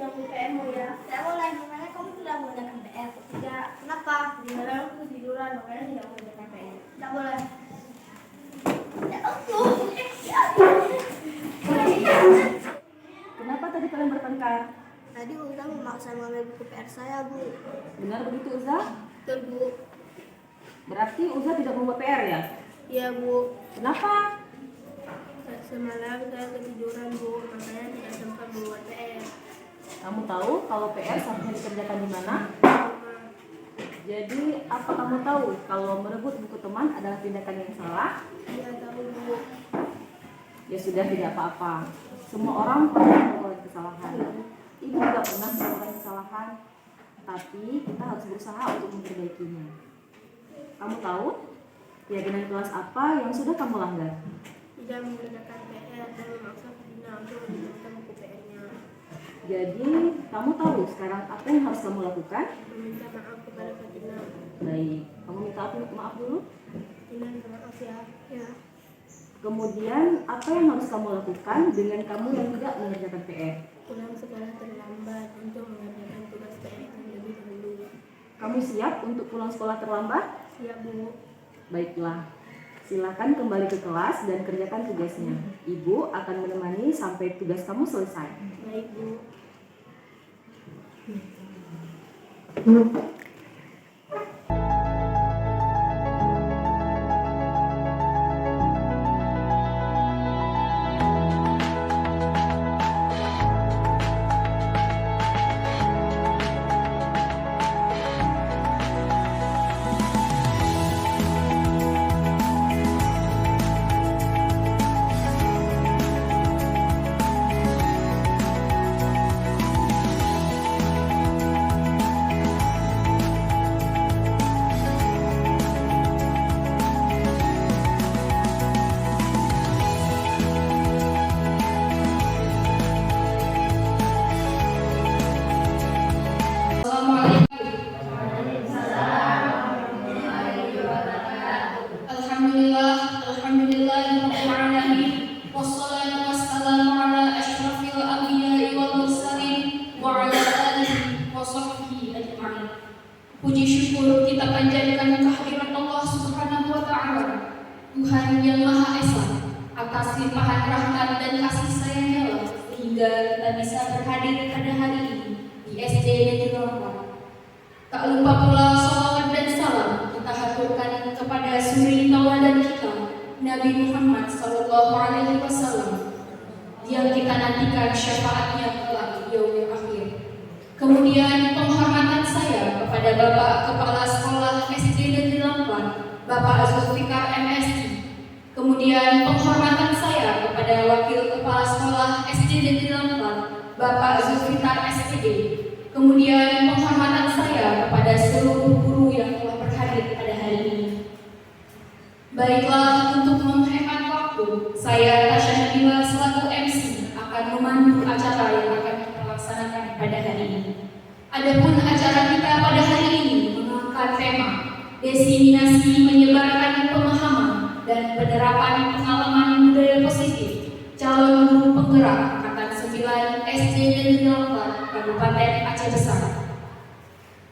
yang PR-mu ya. Tidak boleh, makanya kamu tidak mengerjakan PR. Tidak. Kenapa? Di malam aku ketiduran, makanya tidak mengerjakan PR. Tidak boleh. Kenapa tadi kalian bertengkar? Tadi Uza memaksa mengambil buku PR saya, Bu. Benar begitu Uza? Betul, Bu. Berarti Uza tidak membuat PR ya? Iya, Bu. Kenapa? Semalam saya ketiduran, Bu, makanya tidak sempat membuat PR. Kamu tahu kalau PR seharusnya dikerjakan di mana? Jadi apa kamu tahu kalau merebut buku teman adalah tindakan yang salah? Iya, tahu, Bu. Ya sudah, tidak apa-apa. Semua orang pernah melakukan kesalahan. Ibu juga pernah melakukan kesalahan, tapi kita harus berusaha untuk memperbaikinya. Kamu tahu keyakinan kelas apa yang sudah kamu langgar? Tidak mengerjakan PR dan memaksa Dina untuk mengerjakan buku PR-nya. Jadi kamu tahu sekarang apa yang harus kamu lakukan? Meminta maaf kepada Fatina. Baik, kamu minta maaf dulu. Dina, minta maaf ya. Ya. Kemudian apa yang harus kamu lakukan dengan kamu yang tidak mengerjakan PR? Pulang sekolah terlambat untuk mengerjakan tugas PR yang lebih dahulu. Kamu siap untuk pulang sekolah terlambat? Siap, Bu. Baiklah, silakan kembali ke kelas dan kerjakan tugasnya. Ibu akan menemani sampai tugas kamu selesai. Baik, Bu. Puji syukur kita panjatkan kehadirat Allah Subhanahu wa Ta'ala, Tuhan yang Maha Esa, atas limpahan rahmat dan kasih sayang-Nya sehingga kita bisa berhadir pada hari ini di SD Negeri Lampung. Tak lupa pula salawat dan salam kita haturkan kepada suri tauladan kita, Nabi Muhammad SAW, yang kita nantikan syafaatnya kelak di yaumil akhir. Kemudian penghormatan saya kepada Bapak Kepala Sekolah SD Negeri Lampung, Bapak Zulfikar MSI. Kemudian penghormatan saya kepada Wakil Kepala Sekolah SD Negeri Lampung, Bapak Zulfikar SPD. Kemudian penghormatan saya kepada seluruh guru yang telah berhadir pada hari ini. Baiklah, untuk menghemat waktu, saya Tasya Nabila selaku MC akan memandu acara yang akan kita laksanakan pada hari ini. Adapun acara kita pada hari ini mengangkat tema diseminasi menyebarkan pemahaman dan penerapan pengalaman budaya positif calon guru penggerak angkatan 9 SD Negeri Lampung, Kabupaten Aceh Besar.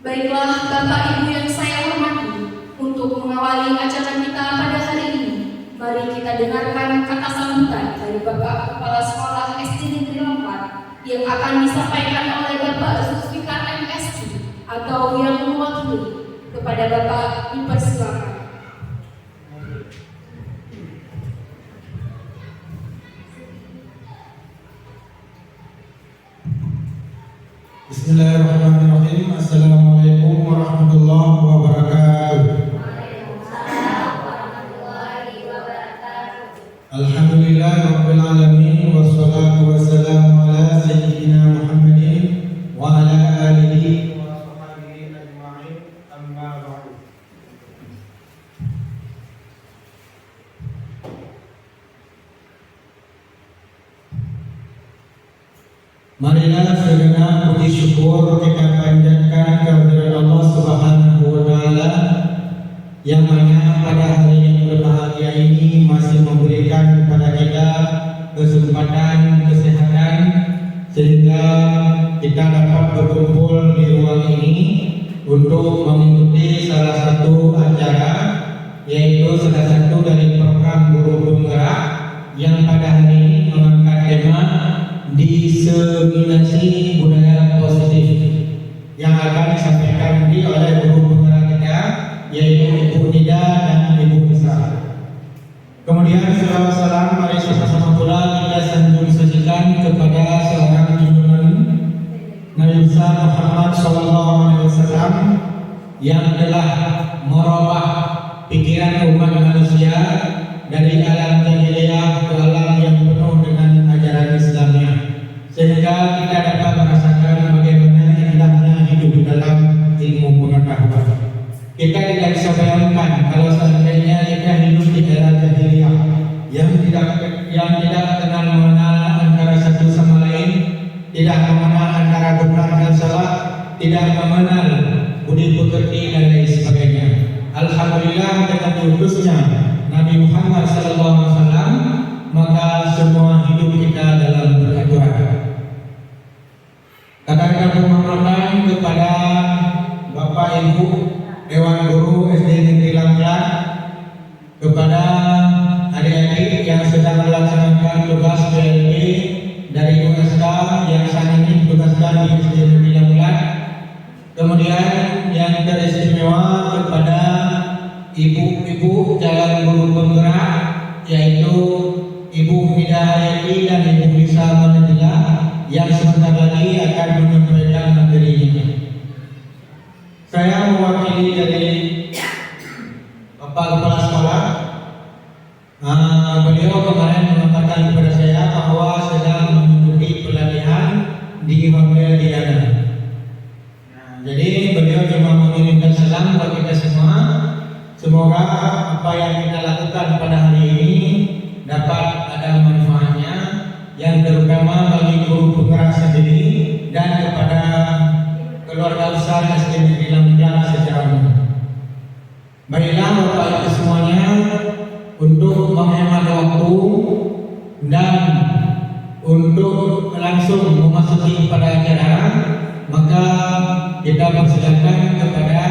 Baiklah Bapak Ibu yang saya hormati, untuk mengawali acara kita pada hari ini, mari kita dengarkan kata sambutan dari Bapak Kepala Sekolah SD Negeri Lampung yang akan disampaikan oleh Bapak Zulfikar MSI atau yang mewakili. Kepada Bapak dipersilakan. Bismillahirrahmanirrahim. Assalamualaikum warahmatullahi wabarakatuh. Alhamdulillah rabbil alamin, wassalatu wassalamu ala sayyidina Muhammadin wa ala alihi wa sahbihi ajma'in, amma ba'du. Marilah segenap puji syukur kita panjatkan kehadirat Allah Subhanahu wa Ta'ala yang mana pada hari yang berbahagia ini masih memberikan kepada kita kesempatan, kesehatan, sehingga kita dapat berkumpul di ruang ini untuk mengikuti salah satu acara, yaitu salah satu dari program Guru Penggerak yang pada hari ini mengangkat tema diseminasi budaya positif yang akan disampaikan oleh guru penggerak kita, yaitu Ibu Nida dan Ibu Nisa. Kemudian salawat salam mari sama-sama pula kita sanjung sajikan kepada seorang junjungan Nabi besar Muhammad SAW yang telah merubah pikiran umat manusia dari alam jahiliyah ke alam yang penuh dengan ajaran Islamnya, sehingga kita dapat merasakan bagaimana indahnya hidup dalam ilmu pengetahuan. Kita tidak bisa bayangkan kalau seandainya kita hidup di era jahiliyah yang tidak kenal mengenal antara satu sama lain, tidak mengenal antara benar dan salah, tidak mengenal budi pekerti dan lain sebagainya. Alhamdulillah dengan diutusnya Nabi Muhammad SAW, maka semua hidup kita dalam beraturan. Katakan penghormatan kepada Bapak Ibu Dewan Guru SD Negeri Langkat, kepada adik-adik yang sedang melaksanakan tugas PLP dari USK yang saat ini ditugaskan di SD Negeri Langkat, kemudian yang teristimewa kepada ibu-ibu Jalan Guru Penggerak, yaitu Ibu Nida Hayati dan Ibu Nisa Manadila yang sebentar lagi akan menyampaikan materinya. Saya mewakili dari Bapak Kepala Sekolah. Beliau kemarin mengatakan kepada saya bahwa sedang mengikuti pelatihan di Hotel Diana. Jadi beliau cuma mengirimkan salam buat kita semua. Semoga apa yang kita lakukan pada hari ini dapat ada manfaatnya, yang terutama bagi guru penggerak sendiri dan kepada keluarga besar SD Negeri Langkat secara umum. Baiklah Bapak Ibu semuanya, untuk menghemat waktu dan untuk langsung memasuki kepada acara, maka kita persilakan kepada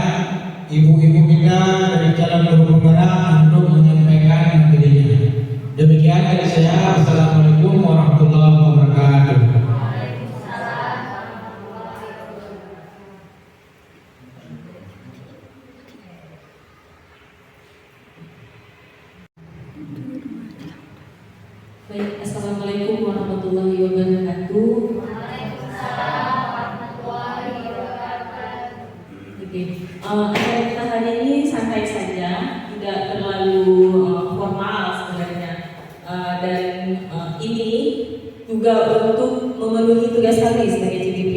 ibu-ibu kita dari Jalan Guru Penggerak untuk menyampaikan materinya. Demikian dari saya. Assalamualaikum warahmatullahi wabarakatuh. Baik, assalamualaikum warahmatullahi wabarakatuh. Acara kita hari ini santai saja, tidak terlalu formal sebenarnya, dan ini juga untuk memenuhi tugas kami sebagai CGP,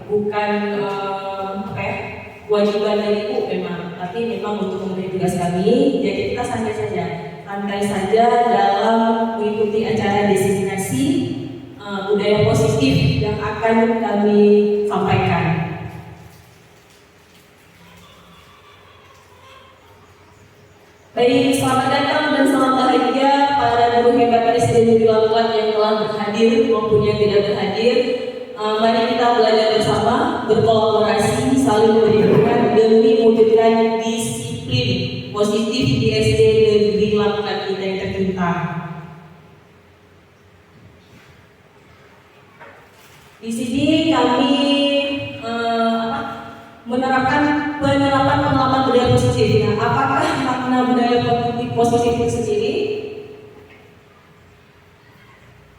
bukan kewajiban dari ibu memang, tapi memang untuk memenuhi tugas kami. Jadi kita santai saja dalam mengikuti acara diseminasi budaya positif yang akan kami sampaikan. Baik, selamat datang dan selamat bahagia para guru hebat SD Negeri Langkat yang telah berhadir maupun yang tidak berhadir. Mari kita belajar bersama, berkolaborasi, saling berikan demi mewujudkan disiplin positif di SD Negeri Langkat kita yang tercinta. Di sini kami menerapkan penerapan pengalaman budaya positif. Nah, apakah makna budaya positif itu sendiri?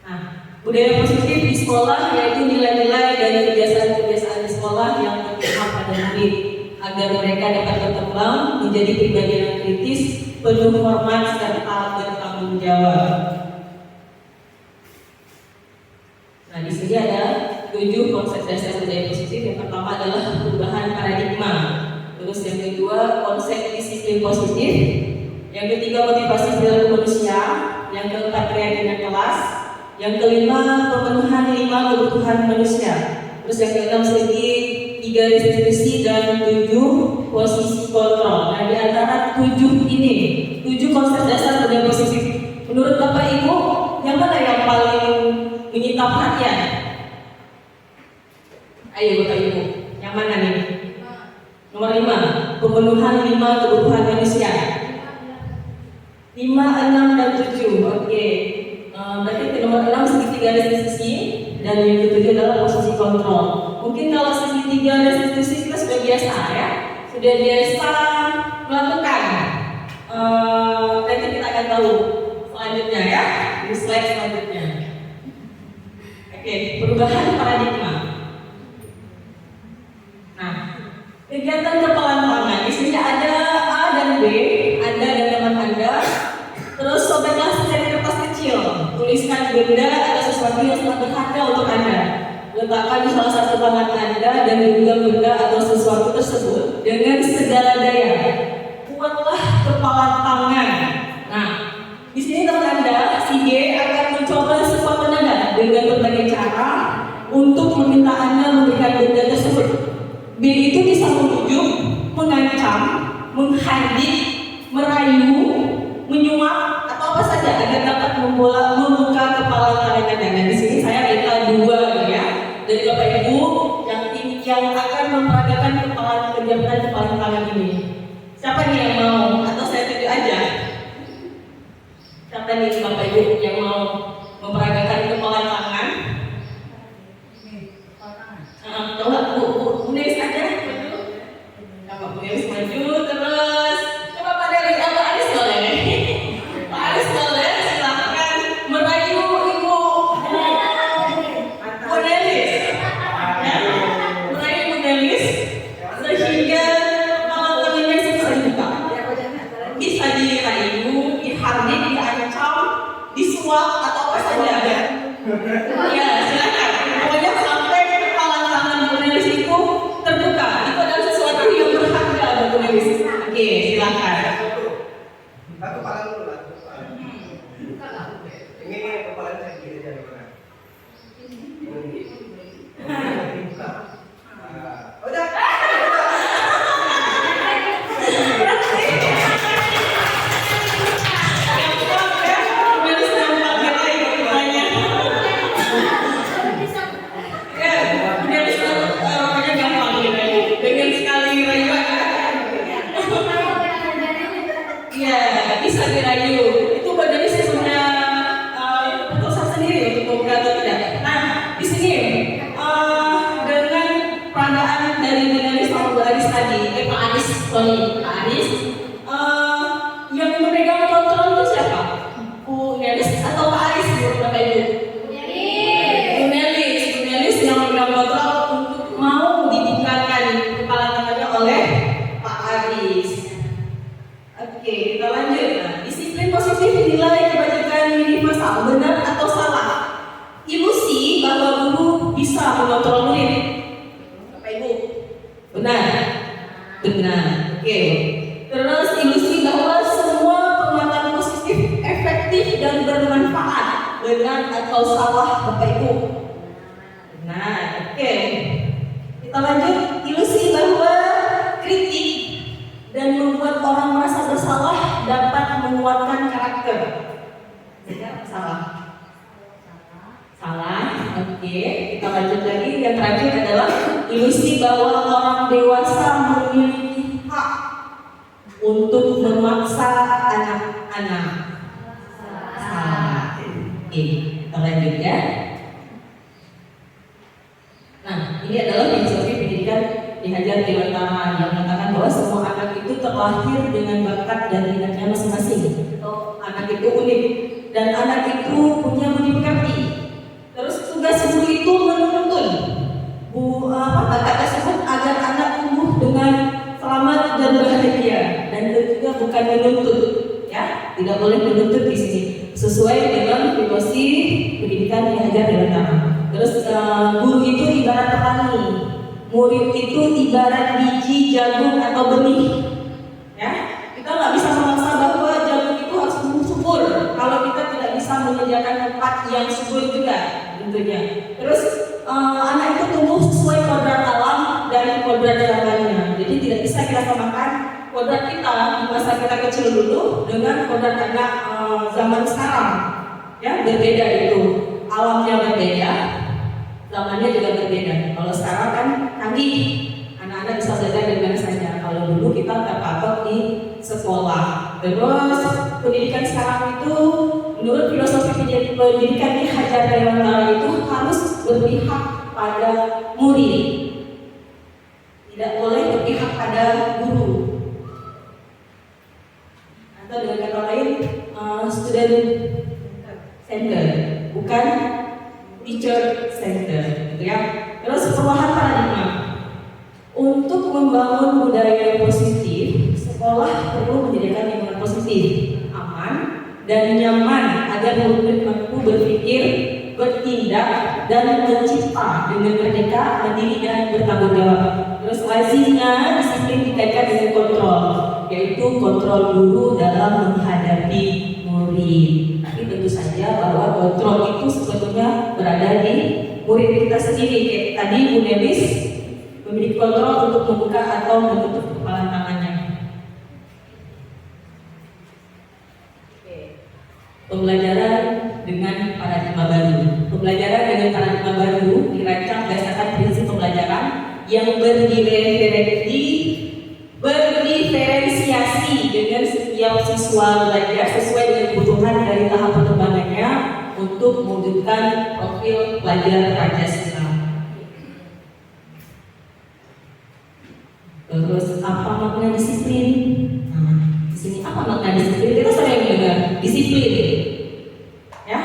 Nah, budaya positif di sekolah yaitu nilai-nilai dan kebiasaan-kebiasaan di sekolah yang berpihak pada murid agar mereka dapat berkembang menjadi pribadi yang kritis, penuh hormat serta bertanggung jawab. Nah, di sini ada 7 konsep dasar budaya positif. Yang pertama adalah perubahan paradigma. Terus yang kedua, konsep disiplin positif. Yang ketiga, motivasi perilaku manusia. Yang keempat, kreativitas kelas. Yang kelima, pemenuhan 5 kebutuhan manusia. Terus yang keenam, segi 3 restitusi dan 7 posisi kontrol. Nah, di antara 7 ini, 7 konsep dasar budaya positif, menurut Bapak Ibu, yang mana yang paling menyita perhatian? Ayo Bapak Ibu, yang mana nih? Nomor 5, pemenuhan 5 kebutuhan manusia. 5, 6, dan 7. Oke. Berarti ke nomor 6 segitiga restitusi dan yang ke-7 adalah posisi kontrol. Mungkin kalau segitiga restitusi kita sudah biasa ya, sudah biasa melakukan. Nanti kita akan tahu selanjutnya ya, di slide selanjutnya. Oke, perubahan paradigma. Nah, kegiatan kepalaan tangan di sini ada A dan B, Anda dan teman Anda. Terus sobeklah secari kertas kecil, tuliskan benda atau sesuatu yang sangat berharga untuk Anda. Letakkan di salah satu tangan Anda dan genggam benda atau sesuatu tersebut dengan segala daya. Buatlah kepalaan tangan. Nah, di sini teman Anda, si G akan mencoba sekuat tenaga dengan berbagai cara untuk meminta Anda memberikan benda tersebut. B itu bisa membujuk, mengancam, menghardik, merayu, menyuap, atau apa saja agar dapat membuka kepala tangan Anda. Nah, di sini saya minta 2 ya dari Bapak Ibu yang akan memperagakan kegiatan kepala tangan ini. Siapa nih yang mau? Atau saya tunjuk aja? Siapa nih Bapak Ibu yang mau memperagakan kepala tangan? Coba Bu Nelis aja. Coba Bu Nelis maju terus. Coba Pak Dewi, Pak Aris boleh? Pak Aris boleh, silakan merayu Ibu Bu Nelis. Ya, merayu Bu Nelis sehingga kepala tangannya bisa dibuka. Bisa dirayu, dihardik, diancam, disuap atau apa saja ada. Ya, silakan. Pokoknya sampai kepala tangan Bu Nelis itu terbuka. Itu adalah sesuatu yang berharga Bu Nelis. Oke, silakan. Aku kepala dulu lah. Ini kepala saya gini aja gimana? Dibuka. Udah. Bisa dirayu. Itu badannya saya sudah keputusan sendiri untuk membuka atau tidak. Nah, di sini dengan peragaan dari Bu Nelis sama Bu Aris tadi, Pak Aris, Pak Aris, yang memegang kontrol itu siapa? Bu Nelis atau Pak Aris? Bapak Ibu? Bu Nelis yang memegang kontrol untuk mau dibukakan kepala tangannya oleh Pak Aris. Oke, kita lanjut. Nah, disiplin positif dinilai kebajikan universal, benar atau salah? Ilusi bahwa guru bisa mengontrol murid. Bapak Ibu, benar. Oke. Terus ilusi bahwa semua penguatan positif efektif dan bermanfaat, benar atau salah Bapak Ibu? Benar. Oke. Kita lanjut. Ilusi bahwa kritik dan membuat orang merasa bersalah dapat menguatkan karakter. Salah. Oke, kita lanjut lagi. Yang terakhir adalah ilusi bahwa orang dewasa memiliki hak untuk memaksa anak-anak. Salah. Oke, kita lanjut ya. Nah, ini adalah filosofi pendidikan Ki Hajar Dewantara yang mengatakan bahwa semua anak itu terlahir dengan bakat dan minatnya masing-masing. Anak itu unik dan anak itu punya budi pekerti. Terus tugas guru itu menuntun bakat tersebut agar anak tumbuh dengan selamat dan bahagia, dan juga bukan menuntut, ya, tidak boleh menuntut di sini, sesuai dengan filosofi pendidikan Ki Hajar Dewantara. Terus guru itu ibarat petani, murid itu ibarat biji jagung atau benih, ya. Kita nggak bisa memaksa bahwa jagung itu harus tumbuh subur kalau kita tidak bisa menyediakan tempat yang subur juga, tentunya. Terus anak itu tumbuh sesuai kodrat alam dan kodrat zamannya. Jadi tidak bisa kita samakan kodrat kita di masa kita kecil dulu dengan kodrat anak zaman sekarang, ya, berbeda itu, alamnya berbeda, zamannya juga berbeda. Kalau sekarang kan canggih, anak-anak bisa belajar dari mana saja. Kalau dulu kita terpatok di sekolah. Terus pendidikan sekarang itu menurut filosofi pendidikan di Hajar Dewantara itu harus berpihak pada murid, tidak boleh berpihak pada guru. Atau dengan kata lain, student center, bukan teacher center, gitu ya. Terus perubahan paradigma untuk membangun budaya yang positif, sekolah perlu menyediakan lingkungan positif, aman dan nyaman agar murid mampu berpikir, bertindak dan mencipta dengan merdeka, mandiri dan bertanggung jawab. Terus lazimnya disiplin dikaitkan dengan kontrol, yaitu kontrol guru dalam menghadapi murid. Tapi tentu saja bahwa kontrol itu sebetulnya berada di murid kita sendiri. Kayak tadi Bu Nelis memiliki kontrol untuk membuka atau menutup kepalan tangannya. Pembelajaran dengan paradigma baru. Pembelajaran dengan paradigma baru dirancang berdasarkan prinsip pembelajaran yang berdiferensiasi dengan setiap siswa belajar sesuai dengan kebutuhan dari tahap perkembangannya untuk mewujudkan profil pelajar Pancasila. Terus apa makna disiplin? Di sini apa makna disiplin? Kita sering dengar disiplin, ya.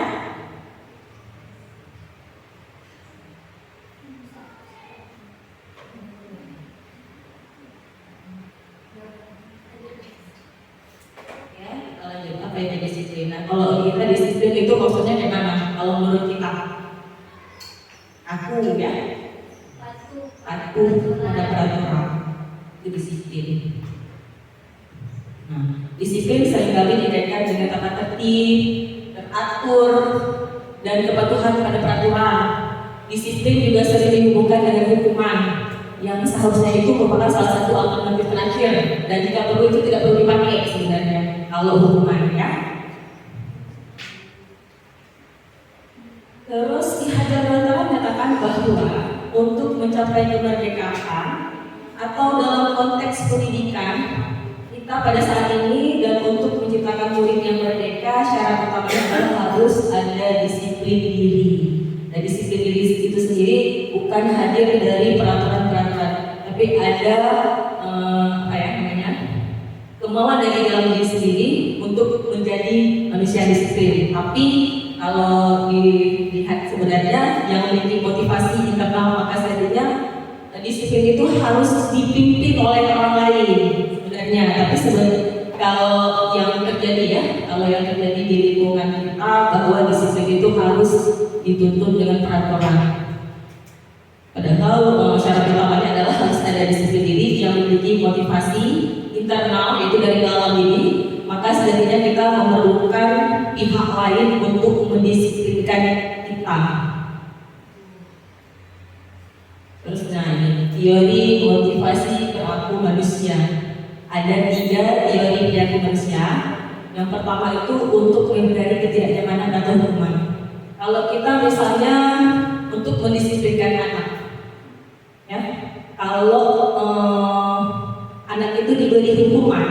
Kita lanjut apa itu disiplin. Nah, kalau kita disiplin itu maksudnya gimana? Kalau menurut kita, aku ya, aku ada peraturan. Disiplin. Nah, disiplin seringkali dikaitkan dengan tata tertib, teratur, dan kepatuhan pada peraturan. Disiplin juga sering dihubungkan dengan hukuman yang seharusnya itu merupakan salah satu alternatif terakhir dan jika perlu itu tidak perlu dipakai sebenarnya kalau hukuman ya. Terus Ki Hajar Dewantara menyatakan bahwa untuk mencapai kemerdekaan atau dalam konteks pendidikan kita pada saat ini dan untuk menciptakan murid yang merdeka, syarat utamanya adalah harus ada disiplin diri. Dan disiplin diri itu sendiri bukan hadir dari peraturan-peraturan, tapi ada kemauan dari dalam diri sendiri untuk menjadi manusia disiplin. Tapi kalau dilihat sebenarnya yang memiliki motivasi internal maka sejatinya disiplin itu harus dipimpin oleh orang lain sebenarnya. Tapi kalau yang terjadi di lingkungan kita bahwa disiplin itu harus dituntun dengan peraturan. Padahal syarat utamanya adalah harus ada disiplin diri yang memiliki motivasi internal yaitu dari dalam diri. Maka sebenarnya kita memerlukan pihak lain untuk mendisiplinkan kita. Terus ini teori motivasi perilaku manusia. Ada 3 teori perilaku manusia. Yang pertama itu untuk menghindari ketidaknyamanan atau hukuman. Kalau kita misalnya untuk mendisiplinkan anak, ya, kalau anak itu diberi hukuman,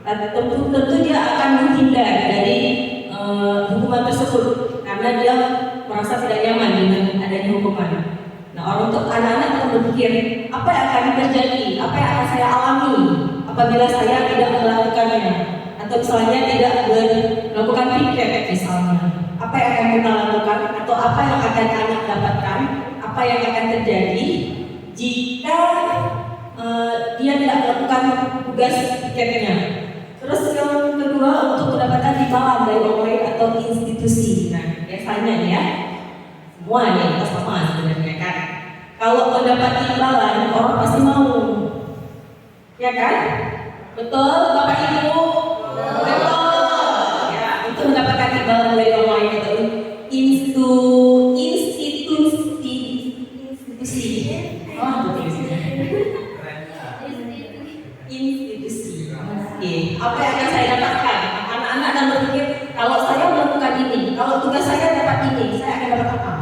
tentu dia akan menghindar dari hukuman tersebut karena dia merasa tidak nyaman dengan adanya hukuman. Nah, untuk anak-anak akan berpikir, apa yang akan terjadi? Apa yang akan saya alami apabila saya tidak melakukannya? Atau misalnya tidak melakukan piket misalnya. Apa yang akan kita lakukan? Atau apa yang akan anak dapatkan? Apa yang akan terjadi jika dia tidak melakukan tugas piketnya? Terus yang kedua untuk mendapatkan timbalan dari orang lain atau institusi. Nah, biasanya ya, semua nih kita sama sebenarnya kan. Kalau mendapat timbalan orang pasti mau, ya kan? Betul, Bapak Ibu? Betul. Ya, untuk mendapatkan timbalan dari orang lain atau institusi. Institusi. Oke. Apa yang akan saya dapatkan? Anak-anak akan berpikir, kalau saya melakukan ini, kalau tugas saya dapat ini, saya akan dapat apa?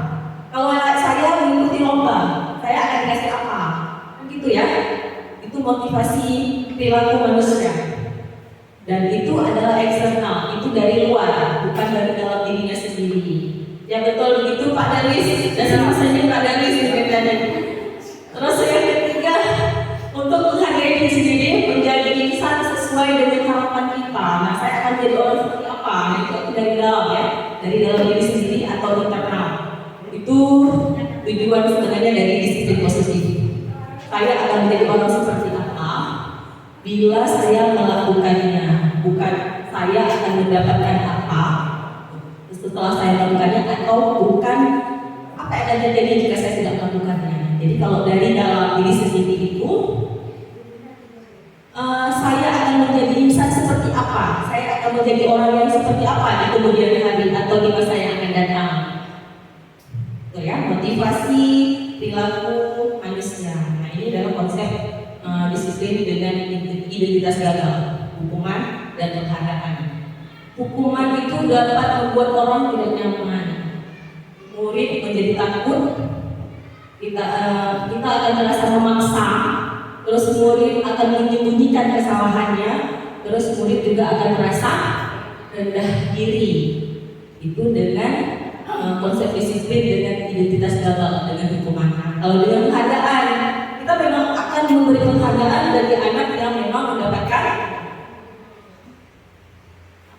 Kalau saya mengikuti motivasi perilaku manusia. Dan itu adalah eksternal, itu dari luar, bukan dari dalam dirinya sendiri. Ya betul begitu Pak Daris, dan sama saja Pak Daris ceritanya. Terus yang ketiga, untuk menghargai diri sendiri menjadi insan sesuai dengan harapan kita. Nah, saya akan jadi orang seperti apa? Nah, itu dari dalam ya, dari dalam diri sendiri atau internal. Itu tujuan sebenarnya dari disiplin positif. Saya akan menjadi orang seperti apa bila saya melakukannya, bukan saya akan mendapatkan apa setelah saya melakukannya, atau bukan apa yang akan terjadi jika saya tidak melakukannya. Jadi kalau dari dalam diri sendiri itu, saya akan menjadi insan seperti apa, saya akan menjadi orang yang seperti apa di kemudian hari atau di masa yang akan datang. Itu ya, motivasi perilaku manusia. Nah, ini adalah konsep disiplin dengan identitas gagal, hukuman dan penghargaan. Hukuman itu dapat membuat orang tidak nyaman. Murid menjadi takut, kita akan merasa memaksa. Terus murid akan menyembunyikan kesalahannya. Terus murid juga akan merasa rendah diri. Itu dengan konsep disiplin dengan identitas gagal, dengan hukuman. Kalau dengan penghargaan, kita memang akan memberi penghargaan bagi anak yang memang mendapatkan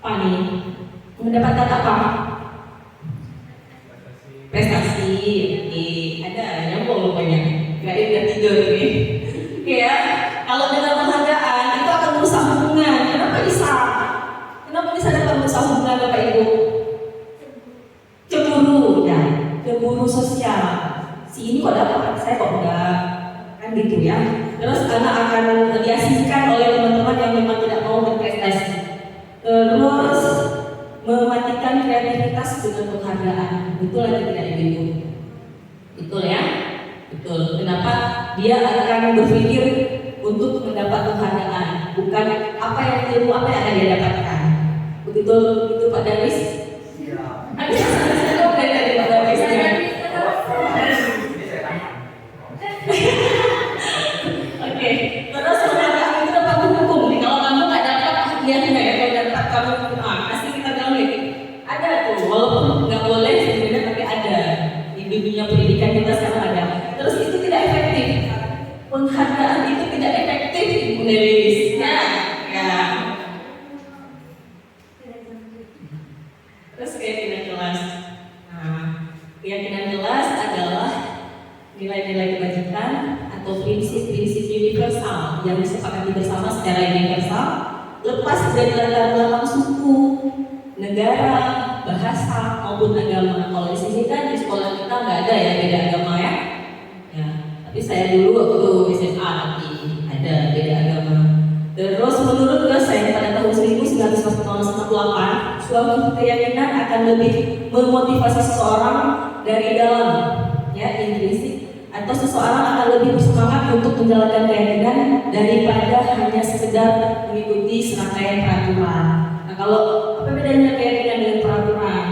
apa nih? Mendapatkan apa? Prestasi. Ada nyambung rupanya. Kirain udah tidur nih. Ya, kalau dengan penghargaan itu akan merusak hubungan. Kenapa bisa? Kenapa bisa dapat merusak hubungan Bapak Ibu? Cemburu, ya, cemburu sosial. Si ini kok dapat, saya kok enggak, kan gitu ya. Terus anak akan diasingkan oleh teman-teman yang memang tidak mau berprestasi. Terus mematikan kreativitas dengan penghargaan. Betul atau tidak Ibu? Betul ya? Betul. Kenapa? Dia akan berpikir untuk mendapat penghargaan, bukan apa yang akan dia dapatkan. Begitu Pak Daris? Iya. Ada saya dari Pak Daris ya. Oke. Terus penghargaan itu dapat hukum. Kalau kamu nggak dapat hadiahnya ya, kalau dapat kamu kasih kita tahu nih. Ada tuh, walaupun nggak boleh sebenarnya tapi ada di dunia pendidikan kita sekarang ada. Terus itu tidak efektif. Penghargaan itu tidak efektif, Ibu Nelis. Ya. Terus keyakinan kelas. Nah, keyakinan kelas adalah nilai-nilai kebajikan atau prinsip-prinsip universal yang disepakati bersama secara universal, lepas dari latar belakang suku, negara, bahasa maupun agama. Kalau di sini kan di sekolah kita nggak ada ya beda agama ya. Ya, tapi saya dulu waktu SMA nanti ada beda agama. Terus menurut dosen pada tahun 1998, suatu keyakinan akan lebih memotivasi seseorang dari dalam, ya intrinsik, atau seseorang akan lebih bersemangat untuk menjalankan keyakinan daripada hanya sekedar mengikuti serangkaian peraturan. Nah, kalau apa bedanya keyakinan dengan peraturan?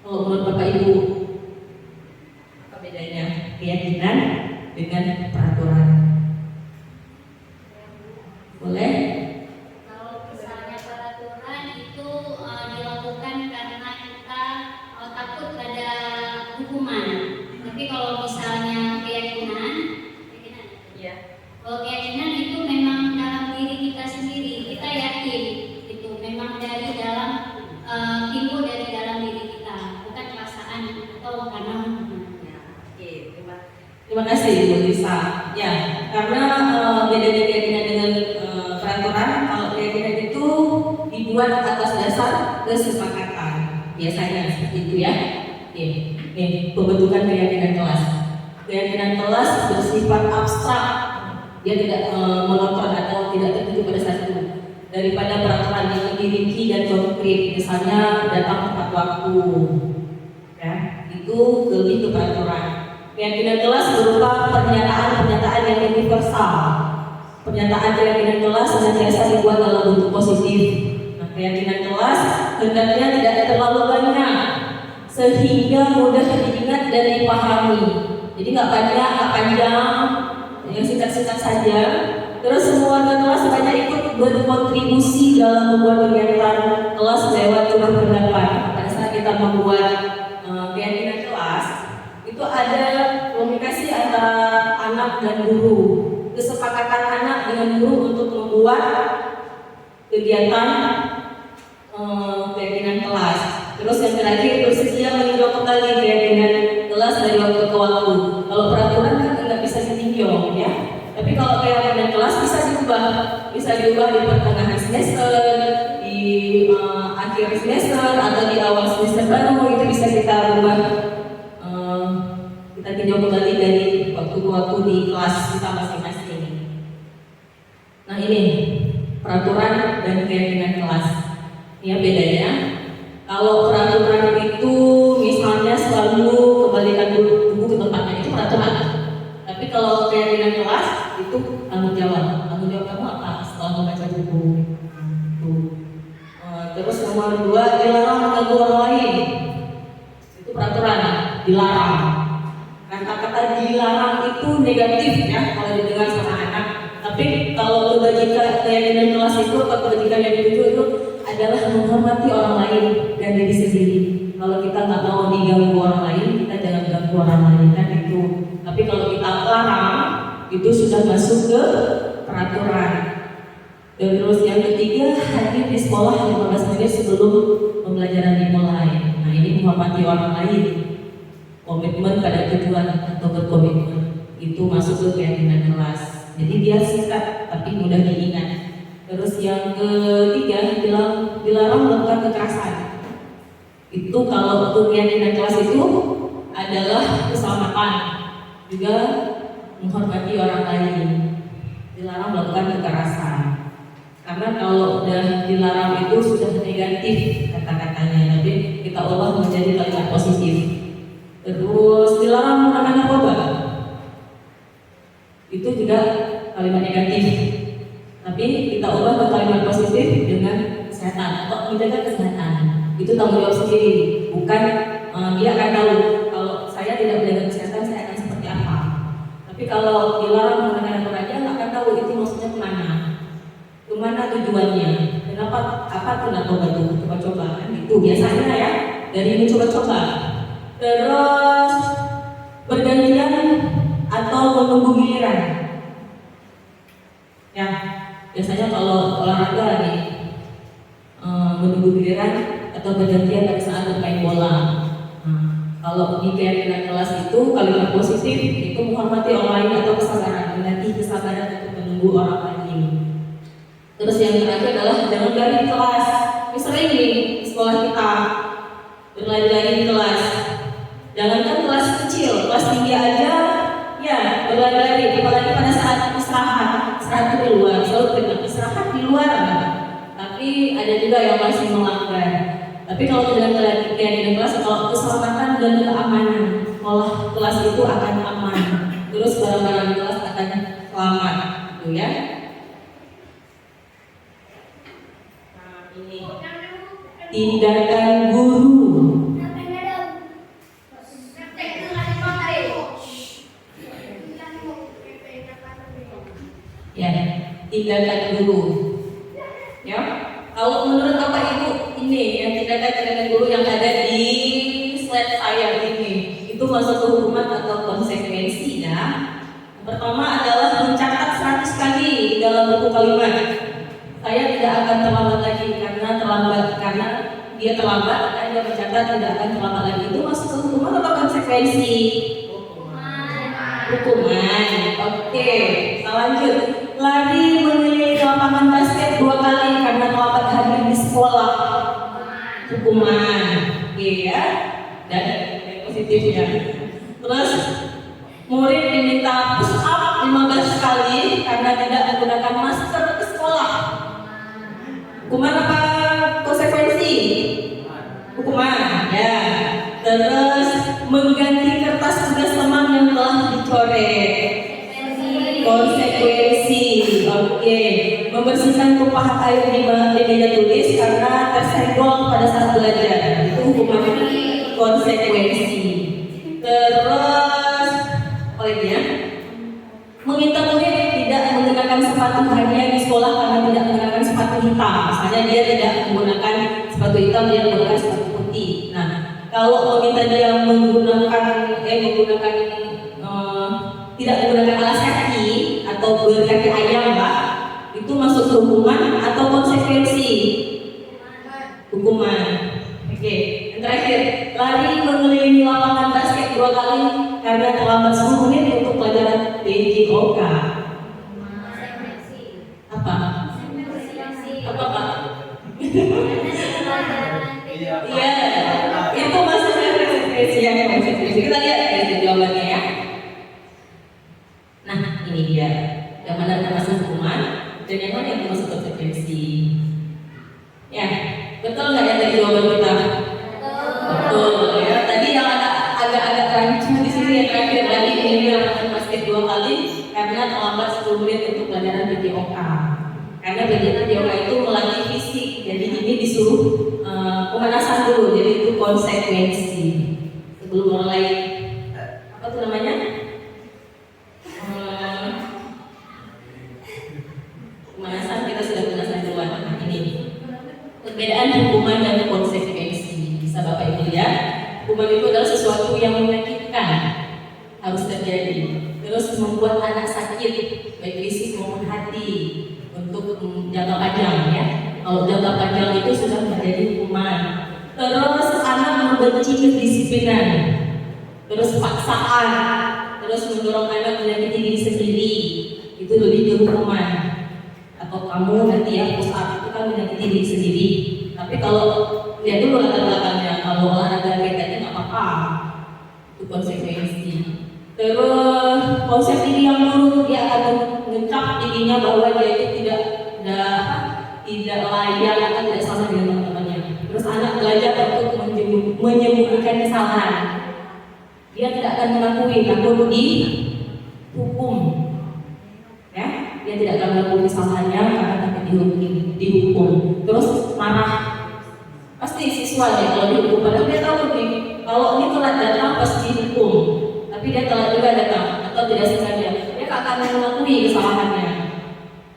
Kalau menurut Bapak Ibu, apa bedanya keyakinan dengan peraturan? Boleh? Kalau misalnya peraturan itu dilakukan karena kita takut pada hukuman. Tapi kalau misalnya keyakinan, Ya. kalau keyakinan itu memang dalam diri kita sendiri, kita yakin itu memang dari dalam timbul dari dalam diri kita, bukan perasaan atau karena hukuman. Ya, oke, terima kasih Bu Lisa. Ya, karena bedanya keyakinan dengan peraturan, kalau keyakinan itu dibuat atas dasar kesepakatan, biasanya seperti itu ya. Nih, pembentukan keyakinan kelas. Keyakinan kelas bersifat abstrak, dia tidak monoton atau tidak tertuju pada satu. Daripada peraturan yang lebih rinci dan konkret, misalnya datang tepat waktu, ya, itu lebih ke peraturan. Keyakinan kelas berupa pernyataan-pernyataan yang universal. Pernyataan keyakinan kelas senantiasa dibuat dalam bentuk positif. Nah, keyakinan kelas hendaknya tidak terlalu banyak sehingga mudah diingat dan dipahami. Jadi nggak banyak, nggak panjang, yang singkat-singkat saja. Terus semua warga kelas sebanyak ikut berkontribusi dalam membuat kegiatan kelas lewat curah pendapat. Pada saat kita membuat keyakinan kelas, itu ada komunikasi antara anak dan guru, kesepakatan anak dengan guru untuk membuat kegiatan keyakinan kelas. Terus yang terakhir, bersedia meninjau kembali keyakinan kelas dari waktu ke waktu. Kalau peraturan kan nggak bisa ditinjau, ya. Tapi kalau keyakinan kelas bisa diubah di pertengahan semester, di akhir semester atau di awal semester baru. Itu bisa kita ubah, kita tinjau kembali dari waktu ke waktu di kelas kita masing-masing. Nah ini peraturan dan keyakinan kelas. Ini bedanya. Kalau peraturan itu misalnya selalu kembalikan buku ke tempatnya, itu peraturan. Tapi kalau keyakinan kelas itu tanggung jawab. Tanggung jawab kamu apa setelah membaca buku? Terus nomor 2, dilarang mengganggu orang lain. Itu peraturan, dilarang. Kata-kata dilarang itu negatif ya kalau didengar sama anak. Tapi kalau kebajikan keyakinan kelas itu atau kebajikan yang dituju itu adalah menghormati orang lain dan diri sendiri. Kalau kita nggak mau diganggu orang lain, kita jangan ganggu orang lain kan itu. Tapi kalau kita larang, itu sudah masuk ke peraturan. Terus yang ketiga, hadir di sekolah 15 menit sebelum pembelajaran dimulai. Nah ini menghormati orang lain, komitmen pada tujuan atau berkomitmen, itu masuk ke keyakinan kelas. Jadi dia singkat tapi mudah diingat. Terus yang ketiga, dilarang melakukan kekerasan. Itu kalau untuk keyakinan kelas itu adalah keselamatan, juga menghormati orang lain. Dilarang melakukan kekerasan. Karena kalau udah dilarang itu sudah negatif kata-katanya, tapi kita ubah menjadi kalimat positif. Terus dilarang menggunakan narkoba. Itu juga kalimat negatif. Tapi kita ubah ke kalimat positif dengan kesehatan atau menjaga kesehatan. Itu tanggung jawab sendiri, bukan dia akan tahu kalau saya tidak menjaga kesehatan saya akan seperti apa. Tapi kalau dilarang menggunakan narkoba, dia nggak akan tahu itu maksudnya kemana tujuannya, kenapa apa narkoba itu coba-coba kan itu biasanya ya dari ini coba-coba. Terus bergantian atau menunggu giliran. Ya, biasanya kalau olahraga nih menunggu giliran atau bergantian pada saat bermain bola. Kalau di keyakinan kelas itu kalimat positif itu menghormati orang lain atau kesabaran, melatih kesabaran untuk menunggu orang lain. Terus yang terakhir adalah jangan lari di kelas. Misalnya ini di sekolah kita berlari-lari di kelas. Jangankan kelas kecil, kelas tinggi aja ya berlari-lari. Apalagi pada saat istirahat di luar, selalu benar istirahat di luar. Tapi ada juga yang masih melanggar. Tapi kalau tidak keyakinan kelas, kalau keselamatan dan keamanan, sekolah kelas itu akan aman. Terus barang-barang kelas akan selamat, gitu ya. Nah ini tindakan guru. Ya, tindakan guru. Ya, kalau menurut Bapak Ibu ini yang tindakan guru yang ada di slide saya ini itu masuk ke hukuman atau konsekuensi ya. Yang pertama adalah mencatat 100 kali di dalam buku kalimat. Saya tidak akan terlambat lagi karena dia terlambat, maka dia mencatat tidak akan terlambat lagi. Itu masuk ke hukuman atau konsekuensi? Hukuman. Oke, kita lanjut. Lari mengelilingi lapangan basket 2 kali karena terlambat hadir di sekolah. Hukuman. Oke ya. Dan positifnya. Terus murid diminta push up 15 kali karena tidak menggunakan masker ke sekolah. Hukuman apa konsekuensi? Hukuman ya. Terus mengganti kertas tugas teman yang telah dicoret. Konsekuensi. Oke. Membersihkan tumpahan air di meja tulis karena tersenggol pada saat belajar. Itu hukuman konsekuensi. Terus apa lagi ya? Meminta sepatu hanya di sekolah karena tidak menggunakan sepatu hitam. Misalnya dia tidak menggunakan sepatu hitam, dia menggunakan sepatu putih. Nah, kalau meminta dia tidak menggunakan alas kaki atau berkaki ayam, Pak, itu masuk ke hukuman atau konsekuensi? Hukuman. Oke. Yang terakhir, lari mengelilingi lapangan basket 2 kali karena terlambat 10 menit untuk pelajaran PJOK. Apa? Apa, Pak? Iya, itu maksudnya konsekuensi yang konsekuensi. Kita lihat dari jawabannya ya. Nah, ini dia. Yang mana termasuk hukuman dan yang mana yang termasuk konsekuensi. Ya, betul nggak ya dari jawaban kita? Betul ya. Tadi yang agak rancu di sini yang terakhir lagi ini lapangan basket 2 kali karena terlambat 10 menit untuk pelajaran PJOK. Karena PJOK itu melatih fisik, jadi ini disuruh pemanasan dulu, jadi itu konsekuensi. Sebelum mulai apa tuh namanya? Pemanasan, kita sudah pemanasan duluan. Nah, ini perbedaan hukuman dan konsekuensi. Bisa Bapak Ibu lihat, hukuman itu adalah sesuatu yang menyakitkan, harus terjadi, terus membuat anak sakit, baik fisik maupun hati, untuk jangka panjang ya. Kalau jangka panjang itu sudah menjadi hukuman. Terus anak membenci kedisiplinan, terus paksaan, terus mendorong anak menyakiti diri sendiri, itu lebih ke hukuman. Atau kamu nanti ya push up itu kan menyakiti diri sendiri. Tapi kalau lihat dulu latar belakangnya, kalau olahraga kayak tadi nggak apa-apa, itu konsekuensi. Terus konsep diri yang buruk, dia akan mengecap dirinya bahwa dia itu tidak layak atau tidak sama dengan teman-temannya. Terus anak belajar untuk menyembunyikan kesalahan. Dia tidak akan mengakui, takut dihukum. Ya, dia tidak akan mengakui kesalahannya karena takut dihukum. Terus marah. Pasti siswa ya kalau dihukum, padahal dia tahu nih kalau ini telat datang pasti dihukum. Tapi dia telat juga datang atau tidak sengaja, dia akan mengakui kesalahannya.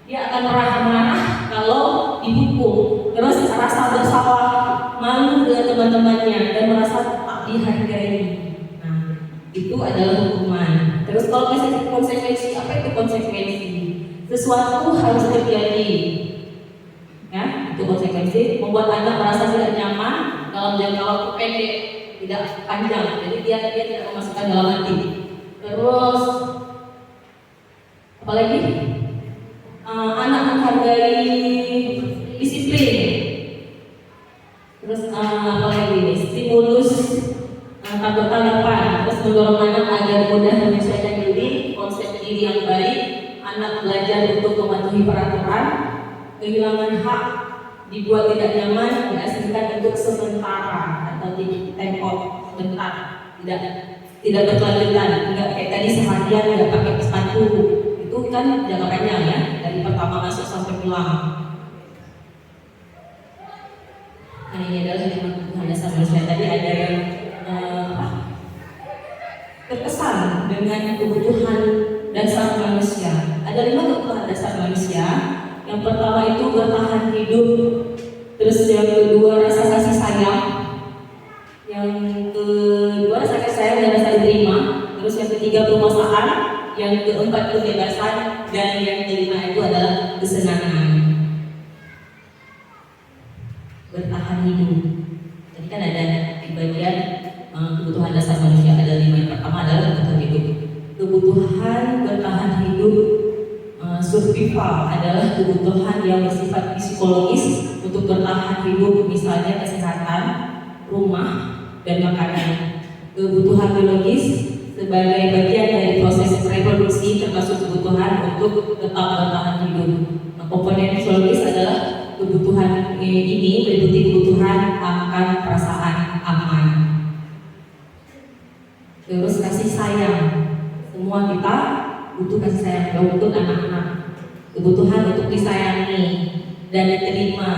Dia akan marah kalau dihukum, terus rasa bersalah, malu dengan teman-temannya dan merasa tak dihargai. Nah, itu adalah hukuman. Terus kalau misalnya konsekuensi, apa itu konsekuensi? Sesuatu harus terjadi. Ya, itu konsekuensi, membuat anak merasa tidak nyaman dalam jangka waktu pendek, tidak panjang, jadi dia tidak memasukkan dalam hati. Terus apalagi anak menghargai disiplin. Terus apalagi stimulus tanggapan, terus mendorong anak agar mudah menyesuaikan diri, konsep diri yang baik, anak belajar untuk mematuhi peraturan, kehilangan hak, dibuat tidak nyaman, diasingkan untuk sementara atau di tempo sebentar, tidak berkelanjutan, enggak kayak tadi seharian nggak pakai sepatu, itu kan jangka panjang ya, dari pertama masuk sampai pulang. Nah, ini adalah kebutuhan dasar manusia. Tadi ada yang terkesan dengan kebutuhan dasar manusia. Ada 5 kebutuhan dasar manusia. Yang pertama itu bertahan hidup, terus yang kedua rasa kasih sayang, yang kedua rasa kasih sayang dan rasa diterima, terus yang ketiga perkosaan, yang keempat kebebasan, dan yang kelima itu adalah kesenangan. Bertahan hidup. Jadi kan ada di bagian kebutuhan dasar manusia ada 5. Yang pertama adalah kebutuhan hidup. Kebutuhan bertahan hidup survival adalah kebutuhan yang bersifat psikologis untuk bertahan hidup, misalnya kesehatan, rumah, dan makanan. Kebutuhan biologis sebagai bagian dari proses reproduksi termasuk kebutuhan untuk tetap bertahan hidup. Nah, komponen psikologis adalah kebutuhan ini meliputi kebutuhan akan perasaan aman. Terus kasih sayang, semua kita butuh kasih sayang, untuk anak-anak. Kebutuhan untuk disayangi dan diterima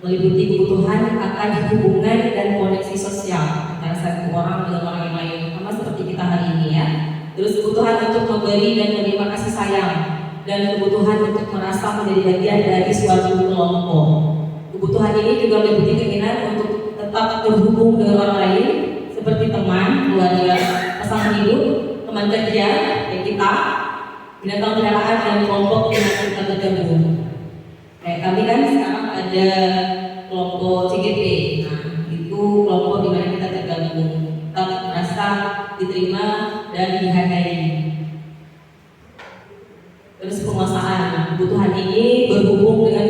meliputi kebutuhan akan hubungan dan koneksi sosial antara satu orang dengan orang yang lain, sama seperti kita hari ini ya. Terus kebutuhan untuk memberi dan menerima kasih sayang, dan kebutuhan untuk merasa menjadi bagian dari suatu kelompok. Kebutuhan ini juga meliputi keinginan untuk tetap terhubung dengan orang lain seperti teman, keluarga, pasangan hidup, teman kerja, kita, binatang peliharaan dan kelompok yang kita tergabung. Kayak kami kan sekarang ada kelompok CGP. Nah, itu kelompok di mana kita tergabung, tetap merasa diterima dan dihargai. Terus penguasaan, kebutuhan ini berhubungan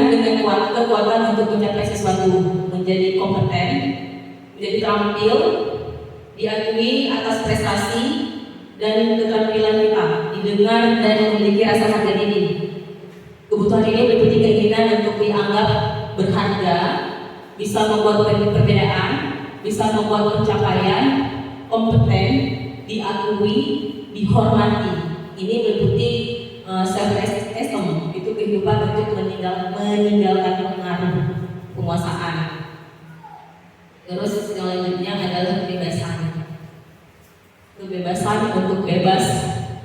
dengan kekuatan untuk mencapai sesuatu, menjadi kompeten, menjadi terampil, diakui atas prestasi dan keterampilan kita, didengar dan memiliki rasa harga diri. Kebutuhan ini meliputi keinginan untuk dianggap berharga, bisa membuat perbedaan, bisa membuat pencapaian, kompeten, diakui, dihormati. Ini meliputi self-esteem, itu kehidupan untuk meninggalkan pengaruh penguasaan. Terus selanjutnya adalah kebebasan. Kebebasan untuk bebas.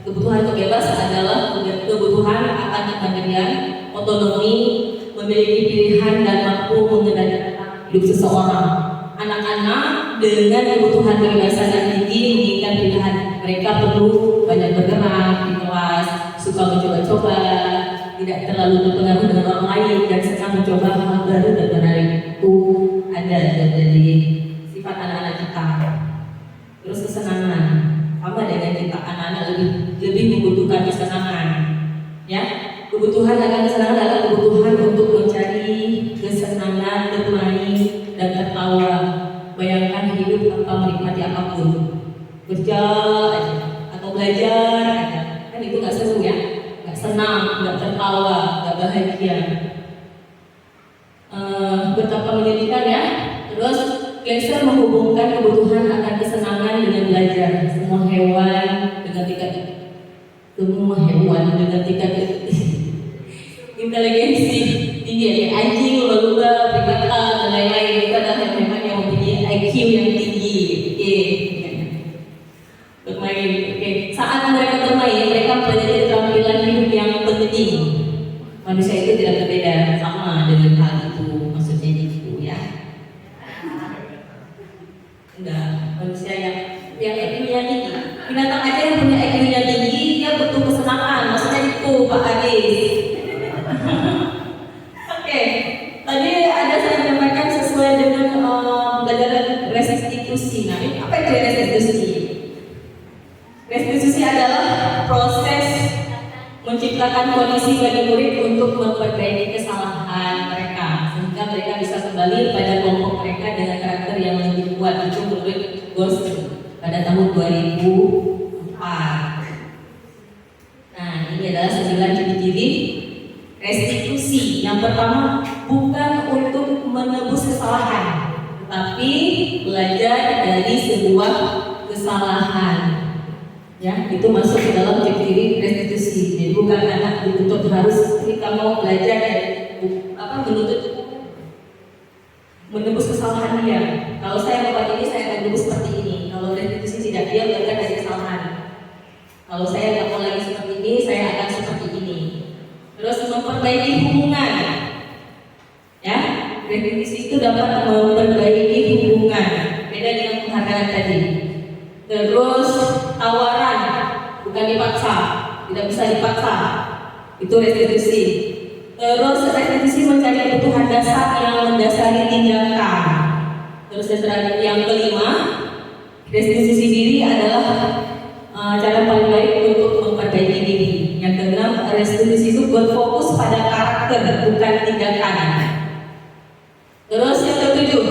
Kebutuhan untuk bebas adalah kebutuhan akan kemandirian, otonomi, memiliki pilihan dan mampu mengendalikan hidup seseorang. Anak-anak dengan kebutuhan kebebasan yang tinggi menginginkan pilihan. Mereka perlu banyak bergerak di kelas, suka mencoba-coba, tidak terlalu terpengaruh dengan orang lain, dan senang mencoba hal baru dan menarik. Itu ada dari sifat anak-anak kita. Terus kesenangan, sama dengan kita, anak-anak lebih membutuhkan kesenangan. Ya, kebutuhan akan kesenangan adalah kebutuhan untuk mencari kesenangan, bermain dan tertawa. Bayangkan hidup tanpa menikmati apapun, kerja aja atau belajar aja, kan itu nggak seru ya, nggak senang, nggak tertawa, nggak bahagia. Betapa menyedihkan ya. Terus Gleiser menghubungkan kebutuhan akan kesenangan dengan belajar. Semua hewan dengan tingkat inteligensi tinggi, ya, anjing, lumba-lumba, primata, dan lain-lain. Itu adalah hewan yang mempunyai IQ yang tinggi. Bermain. Saat mereka bermain, mereka mempelajari keterampilan hidup yang penting. Manusia itu tidak berbeda, sama dengan hal itu, maksudnya gitu ya. Enggak, manusia yang IQ-nya tinggi. Binatang aja yang punya IQ-nya tinggi, dia butuh kesenangan. Maksudnya itu, Pak Adis. Oke, tadi ada saya menyampaikan sesuai dengan pelajaran restitusi. Nah, ini apa itu restitusi? Restitusi adalah proses menciptakan kondisi bagi murid untuk memperbaiki kesalahan mereka sehingga mereka bisa kembali pada kelompok mereka dengan karakter yang lebih kuat. Itu menurut Ghost pada tahun 2004. Nah, ini adalah 9 ciri-ciri restitusi. Yang pertama, bukan untuk menebus kesalahan, tetapi belajar dari sebuah kesalahan. Ya, itu masuk ke dalam ciri-ciri restitusi. Jadi bukan anak dituntut harus kita mau belajar menuntut menebus kesalahan dia. Kalau saya membuat ini, saya akan menebus seperti ini. Kalau restitusi tidak, dia belajar dari kesalahan. Kalau saya nggak mau lagi seperti ini, saya akan seperti ini. Terus memperbaiki hubungan. Ya, restitusi itu dapat memperbaiki hubungan. Beda dengan penghargaan tadi. Terus tawaran, bukan dipaksa, tidak bisa dipaksa. Itu restitusi. Terus restitusi mencari kebutuhan dasar yang mendasari tindakan. Terus yang kelima, restitusi diri adalah cara paling baik untuk memperbaiki diri. Yang keenam, restitusi itu berfokus pada karakter, bukan tindakan. Terus yang ketujuh,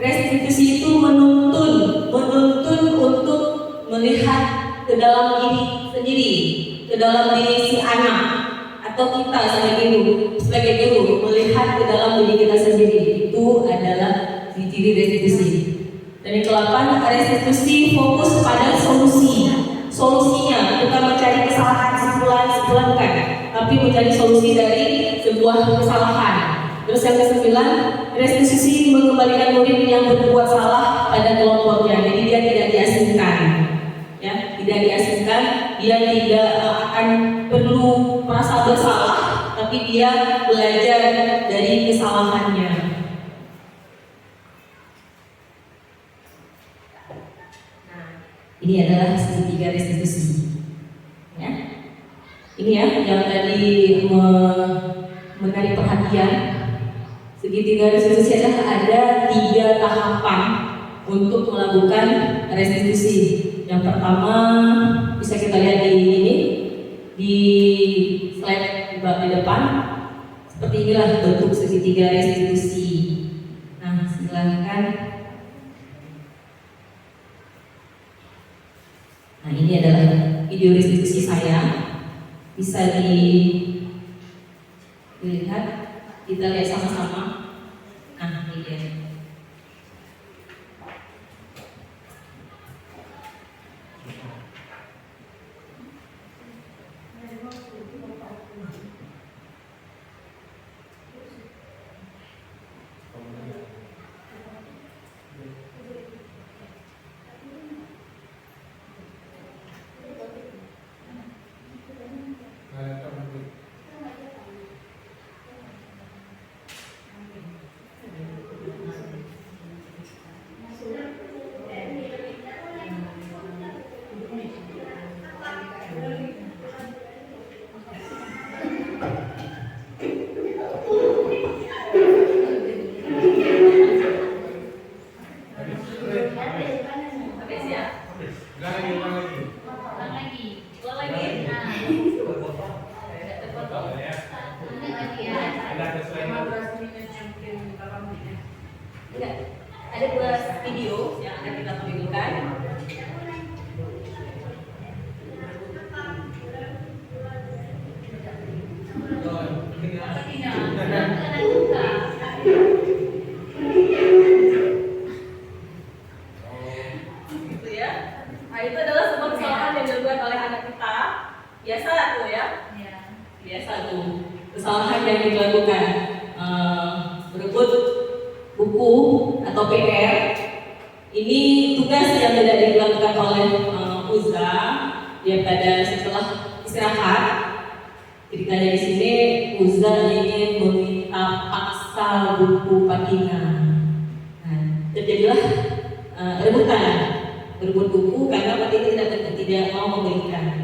restitusi itu menuntun untuk melihat ke dalam diri sendiri, ke dalam diri si anak atau kita sebagai guru melihat ke dalam diri kita sendiri. Itu adalah ciri restitusi. Dan yang ke-8, restitusi fokus pada solusinya, bukan mencari kesalahan sebulan kan, tapi mencari solusi dari sebuah kesalahan. Terus yang ke-9, restitusi mengembalikan murid yang berbuat salah pada kelompoknya. Jadi dia tidak diasingkan, ya, tidak diasingkan, dan dia tidak akan perlu merasa bersalah, tapi dia belajar dari kesalahannya. Nah, ini adalah segitiga restitusi. Ya. Ini ya yang tadi menarik perhatian. Segitiga restitusi adalah ada 3 tahapan untuk melakukan restitusi. Yang pertama bisa kita lihat di ini, di slide di depan. Seperti inilah bentuk segitiga restitusi. Nah, silakan. Nah, ini adalah video restitusi saya. Bisa dilihat, kita lihat sama-sama. Nah, ini dia. Ada 2 video yang akan kita tampilkan. Gitu ya. Nah, itu adalah sebuah kesalahan yang dilakukan oleh anak kita. Biasa tuh ya. Biasa tuh kesalahan yang dilakukan. Berebut buku atau PR. Ini tugas yang tidak dilakukan oleh Uza. Dia pada setelah istirahat, ceritanya di sini Uza ingin meminta paksa buku Fatina. Nah, terjadilah rebutan, berebut buku karena Fatina tidak mau memberikan.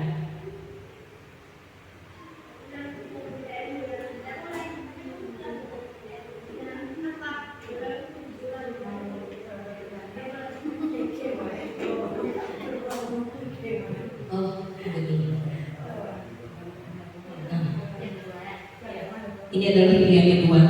Ini adalah video yang kedua.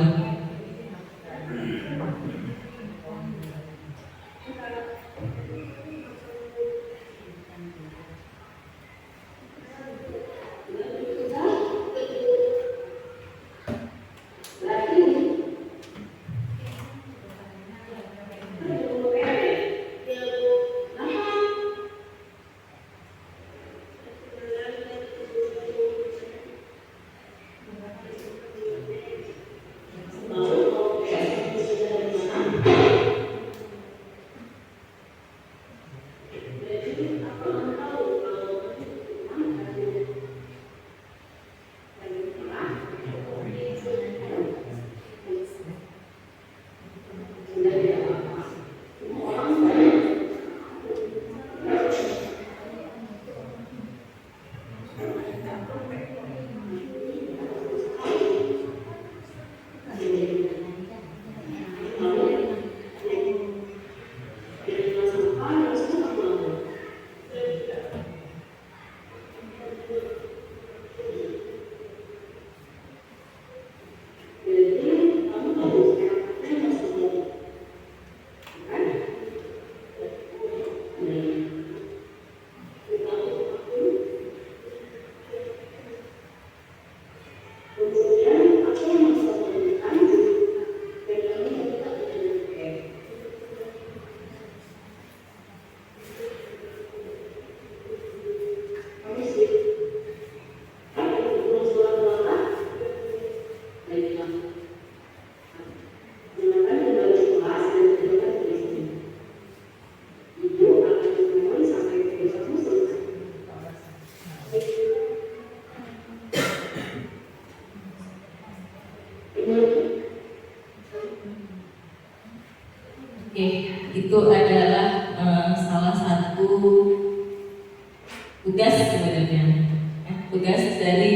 sebenarnya. Ya, tugas dari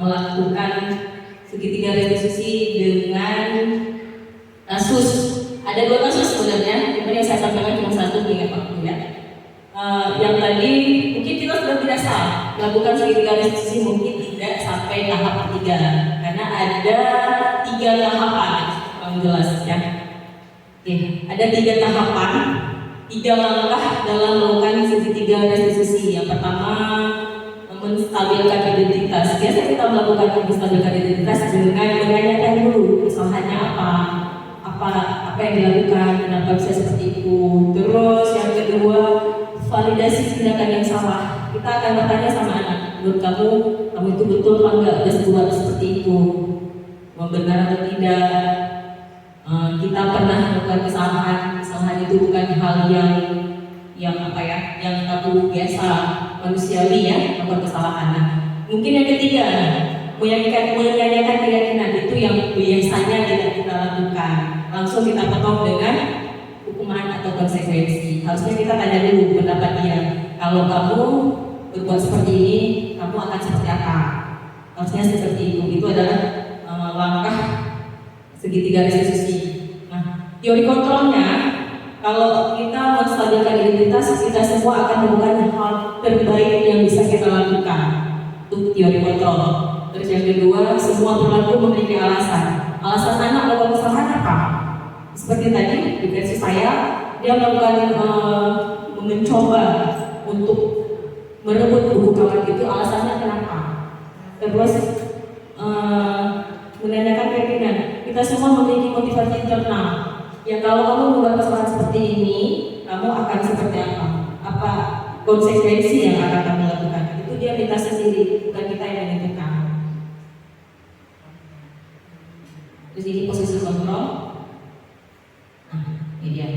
melakukan segitiga restitusi dengan kasus. Ada 2 kasus sebenarnya, cuma yang saya sampaikan cuma 1 mengingat waktu ya. Yang tadi mungkin kita sudah biasa melakukan segitiga restitusi, mungkin tidak sampai tahap ketiga karena ada 3 tahapan yang jelas ya. Oke, ada 3 tahapan, 3 langkah dalam melakukan segitiga restitusi. Yang pertama, menstabilkan identitas. Biasa kita melakukan menstabilkan identitas dengan menanyakan dulu kesalahannya apa yang dilakukan, kenapa bisa seperti itu. Terus yang kedua, validasi tindakan yang salah. Kita akan bertanya sama anak, menurut kamu itu betul apa enggak udah buat seperti itu, benar atau tidak. Kita pernah melakukan kesalahan itu bukan hal yang tabu biasa manusiawi ya, melakukan kesalahan. Nah, mungkin yang ketiga, menyanyikan keyakinan itu yang biasanya tidak kita lakukan. Langsung kita potong dengan hukuman atau konsekuensi. Harusnya kita tanya dulu pendapat dia. Kalau kamu berbuat seperti ini, kamu akan seperti apa? Harusnya seperti itu. Itu adalah langkah segitiga restitusi. Nah, teori kontrolnya, kalau kita menstabilkan identitas, kita semua akan melakukan hal terbaik yang bisa kita lakukan. Itu teori kontrol. Terus yang kedua, semua perilaku memiliki alasan. Alasan anak melakukan kesalahan apa? Seperti tadi di versi saya, dia melakukan mencoba untuk merebut buku kawan itu, alasannya kenapa? Terus menanyakan keyakinan. Kita semua memiliki motivasi internal. Ya kalau kamu membuat kesalahan seperti ini, kamu akan seperti apa? Apa konsekuensi yang akan kamu lakukan? Itu dia minta sendiri, bukan kita yang menentukan. Terus ini posisi kontrol. Nah, ini dia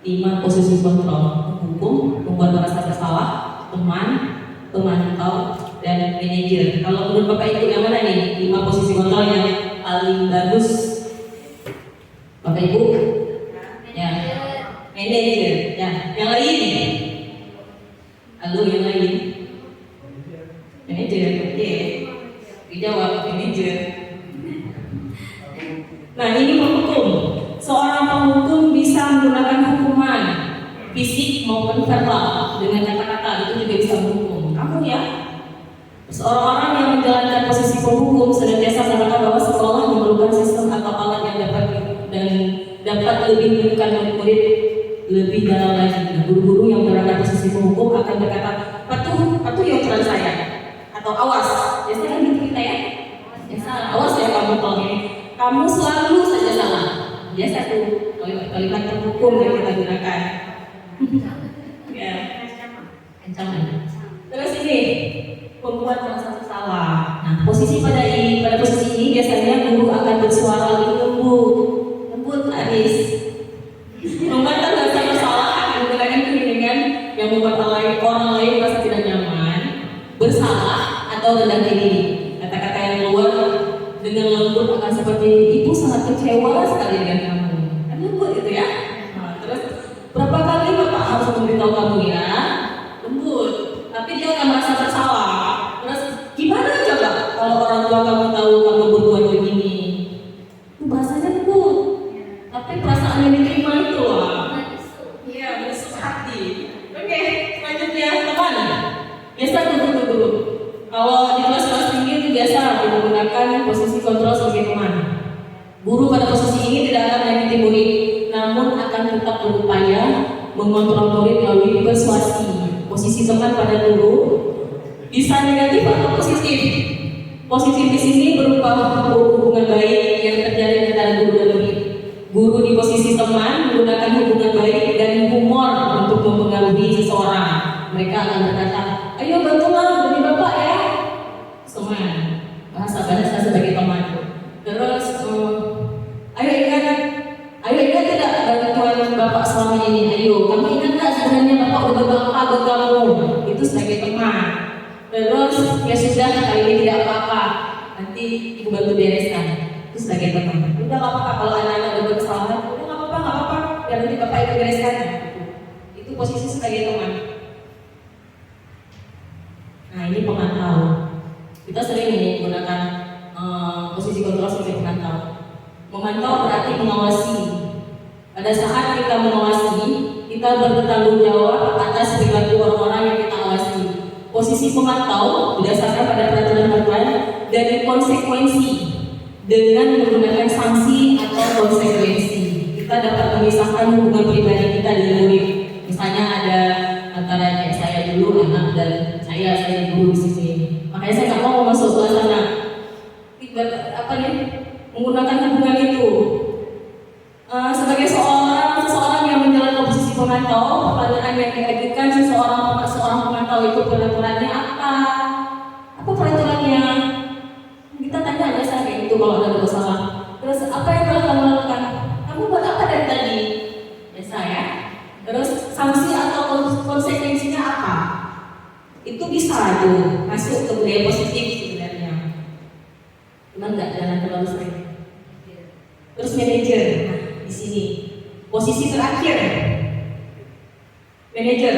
5 posisi kontrol: hukum, membuat merasa bersalah, teman, pemantau, dan manajer. Kalau menurut Bapak Ibu yang mana nih 5 posisi kontrol yang paling bagus? Bapak Ibu? Ya, manajer. Ya, yang lain? Halo, yang lain? Manajer, oke. Dijawab manajer. Nah, ini penghukum. Seorang penghukum bisa menggunakan hukuman fisik maupun verbal dengan kata-kata, itu juga bisa menghukum. Kamu ya? Seorang yang menjalankan posisi penghukum senantiasa menerangkan bahwa sekolah memerlukan sistem atau alat yang dapat lebih menentukan murid lebih dalam lagi. Nah, guru-guru yang berada posisi penghukum akan berkata, patuh ya aturan saya, atau awas. Biasanya kan gitu kita ya. Biasa, awas ya kamu selalu saja salah. Biasa tuh kalimat penghukum yang kita gunakan. Ya, ancaman. Terus ini membuat merasa bersalah. Nah, pada posisi ini biasanya guru akan bersuara lebih lembut, Aris. Membantah rasa bersalah akan menggunakan keinginan yang membuat orang lain merasa tidak nyaman, bersalah atau rendah diri. Kata-kata yang keluar dengan lembut akan seperti, ibu sangat kecewa sekali dengan kamu. Kan lembut gitu ya. Nah, terus berapa kali Bapak harus memberitahu kamu ya? Lembut. Tapi dia akan merasa bersalah. Terus gimana coba kalau orang tua kamu tahu kamu berbuat begini? Itu bahasanya lembut. Tapi perasaan yang diterima itu loh. Iya, menusuk hati. Oke, selanjutnya teman. Biasa dulu. Kalau di kelas-kelas tinggi itu biasa menggunakan posisi kontrol sebagai teman. Guru pada posisi ini tidak akan menyakiti murid, namun akan tetap berupaya mengontrol murid melalui persuasi. Posisi teman pada guru bisa negatif atau positif. Positif di sini berupa hubungan baik yang terjalin antara guru dan murid. Guru di posisi teman menggunakan hubungan baik dan humor untuk mempengaruhi seseorang. Mereka akan berkata, ayo bantulah bagi bapak ya. Teman, bahasa sebagai teman. Terus, ayo ingat tidak bantuan bapak selama ini? Ayo, kamu ingat nggak sebenarnya bapak udah berbuat apa buat kamu? Itu sebagai teman. Terus, ya sudah kali ini tidak apa-apa. Nanti ibu bantu bereskan. Itu sebagai teman. Udah nggak apa-apa kalau anak-anak berbuat kesalahan. Udah nggak apa-apa. Biar nanti bapak itu bereskan. Itu posisi sebagai teman. Nah ini pemantau. Kita sering menggunakan posisi kontrol sebagai pemantau. Memantau berarti mengawasi. Pada saat kita mengawasi, kita bertanggung jawab atas perilaku orang-orang yang kita awasi. Posisi pemantau berdasarkan pada peraturan-peraturan dan konsekuensi dengan menggunakan sanksi atau konsekuensi. Kita dapat memisahkan hubungan pribadi kita dengan murid. Misalnya ada antara kayak saya dulu, anak dan saya guru di sini. Makanya saya nggak mau masuk suasana menggunakan hubungan itu. Sebagai seseorang yang menjalankan posisi pemantau, pertanyaan yang diajukan seorang pemantau itu peraturannya apa? Apa peraturannya? Kita tanya aja saya itu kalau ada masalah. Terus apa yang telah kamu lakukan? Kamu buat apa dari tadi? Biasa ya. Terus sanksi atau konsekuensinya apa? Itu bisa tuh masuk ke budaya positif sebenarnya. Cuma nggak jalan terlalu sering. Terus manajer, nah di sini posisi terakhir. Manajer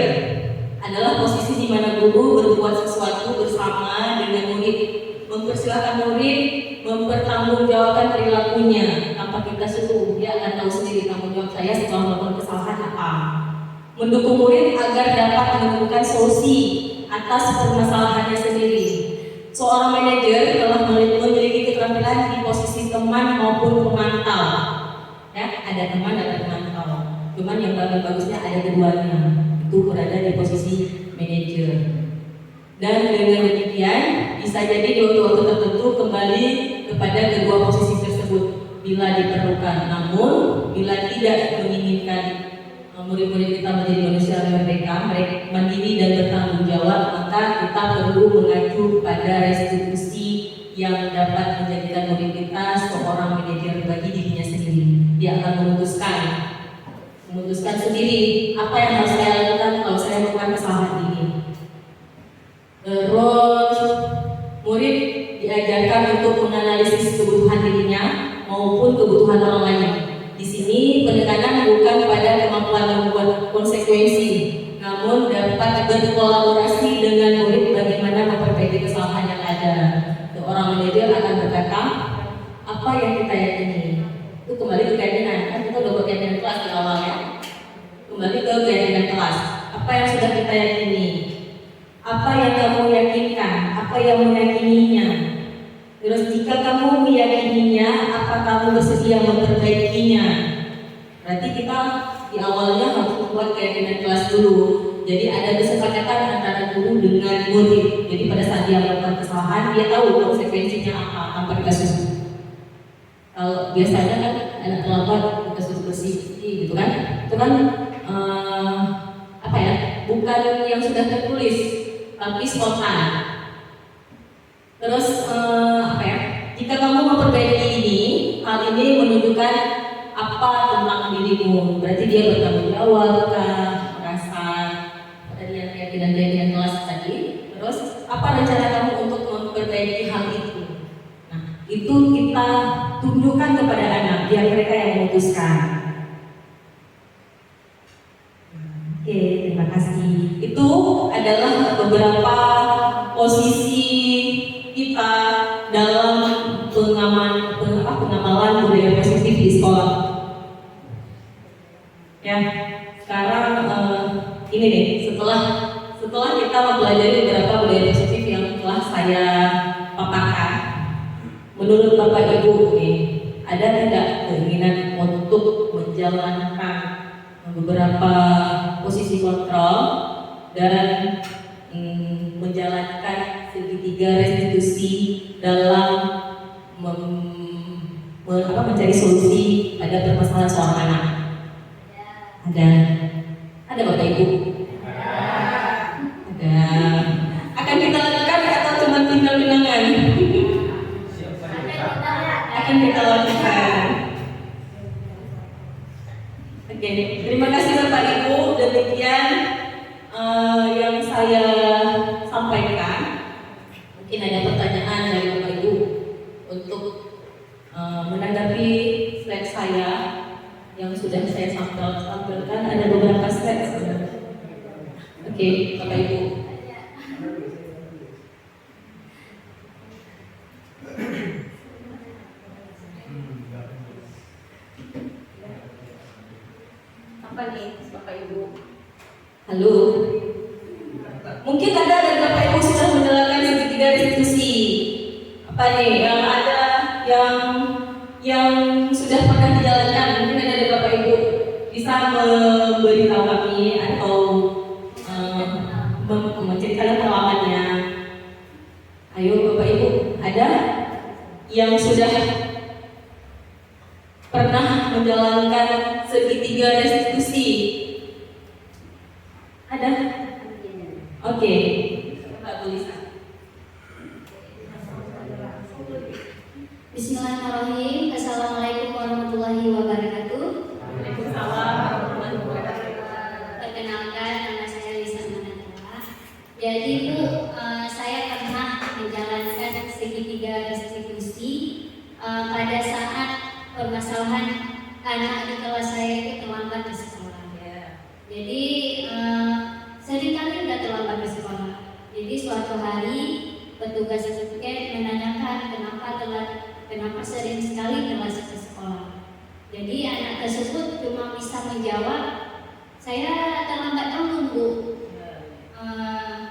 adalah posisi di mana guru berbuat sesuatu bersama dengan murid, mempersilahkan murid mempertanggungjawabkan perilakunya tanpa kita suruh. Dia akan tahu sendiri tanggung jawab saya setelah melakukan kesalahan apa. Mendukung murid agar dapat menemukan solusi atas permasalahannya sendiri. Seorang manajer telah memiliki keterampilan di posisi teman maupun pemantau. Ya, ada teman ada pemantau. Cuman yang paling bagusnya ada keduanya. Itu berada di posisi manajer. Dan dengan demikian bisa jadi di waktu-waktu tertentu kembali kepada kedua posisi tersebut bila diperlukan. Namun bila tidak menginginkan murid-murid kita menjadi manusia yang merdeka, mandiri dan bertanggung jawab, maka kita perlu mengacu pada restitusi yang dapat menjadikan murid kita seorang manajer bagi dirinya sendiri. Dia akan memutuskan sendiri apa yang harus saya lakukan kalau saya melakukan kesalahan ini. Terus murid diajarkan untuk menganalisis kebutuhan dirinya maupun kebutuhan orang lain. Di sini penekanan bukan pada kemampuan membuat konsekuensi, namun dapat berkolaborasi dengan murid bagaimana memperbaiki kesalahan yang ada. Seorang manajer akan berkata, apa yang kita yakini? Itu kembali ke keyakinan. Kan kita udah keyakinan kelas di awal ya. Kembali ke keyakinan kelas. Apa yang sudah kita yakini? Apa yang kamu yakinkan? Apa yang meyakininya? Terus jika kamu meyakininya, apa kamu bersedia memperbaikinya? Berarti kita di awalnya harus membuat keyakinan kelas dulu. Jadi ada kesepakatan antara guru dengan murid. Jadi pada saat dia melakukan kesalahan, dia tahu konsekuensinya apa tanpa kita suruh. Kalau biasanya kan anak terlambat kita suruh bersih gitu kan? Itu kan bukan yang sudah tertulis, tapi spontan. Terus jika kamu memperbaiki ini, hal ini menunjukkan apa tentang dirimu. Berarti dia bertanggung jawab, merasa dari keyakinan kelas tadi. Terus apa rencana kamu untuk memperbaiki hal itu? Nah, itu kita tunjukkan kepada anak biar mereka yang memutuskan. Oke, terima kasih. Itu adalah beberapa posisi kita dalam pengamalan budaya positif di sekolah. Ya, sekarang ini nih, setelah kita mempelajari beberapa budaya positif yang telah saya paparkan, menurut Bapak Ibu nih, ada tidak keinginan untuk menjalankan beberapa posisi kontrol dan menjalankan segitiga restitusi dalam mencari solusi pada permasalahan seorang anak? Ada Bapak Ibu? Ada. Akan kita lakukan atau cuma tinggal kenangan? Akan kita lakukan. Oke, terima kasih Bapak Ibu. Demikian yang saya sampaikan. Mungkin ada pertanyaan dari Bapak Ibu untuk menanggapi slide saya yang sudah saya sampaikan. Ada beberapa slide sebenarnya. Oke, Bapak Ibu. Halo. Mungkin ada dan Bapak Ibu sudah menjalankan segitiga restitusi. Apa nih? Yang ada yang sudah pernah dijalankan, mungkin ada dari Bapak Ibu bisa memberitahu kami atau menceritakan pengalamannya. Ayo Bapak Ibu, ada yang sudah pernah menjalankan segitiga restitusi? Ada? Oke. Mbak Bulisa. Bismillahirrahmanirrahim. Assalamualaikum warahmatullahi wabarakatuh. Waalaikumsalam warahmatullahi wabarakatuh. Perkenalkan, nama saya Lisa Manantara. Jadi Bu, saya pernah menjalankan segitiga restitusi pada saat permasalahan anak di kelas saya itu terlambat ke sekolah. Jadi seringkali tidak terlambat ke sekolah. Jadi suatu hari petugas tiket menanyakan kenapa sering sekali telat ke sekolah. Jadi anak tersebut cuma bisa menjawab, saya terlambat bangun Bu.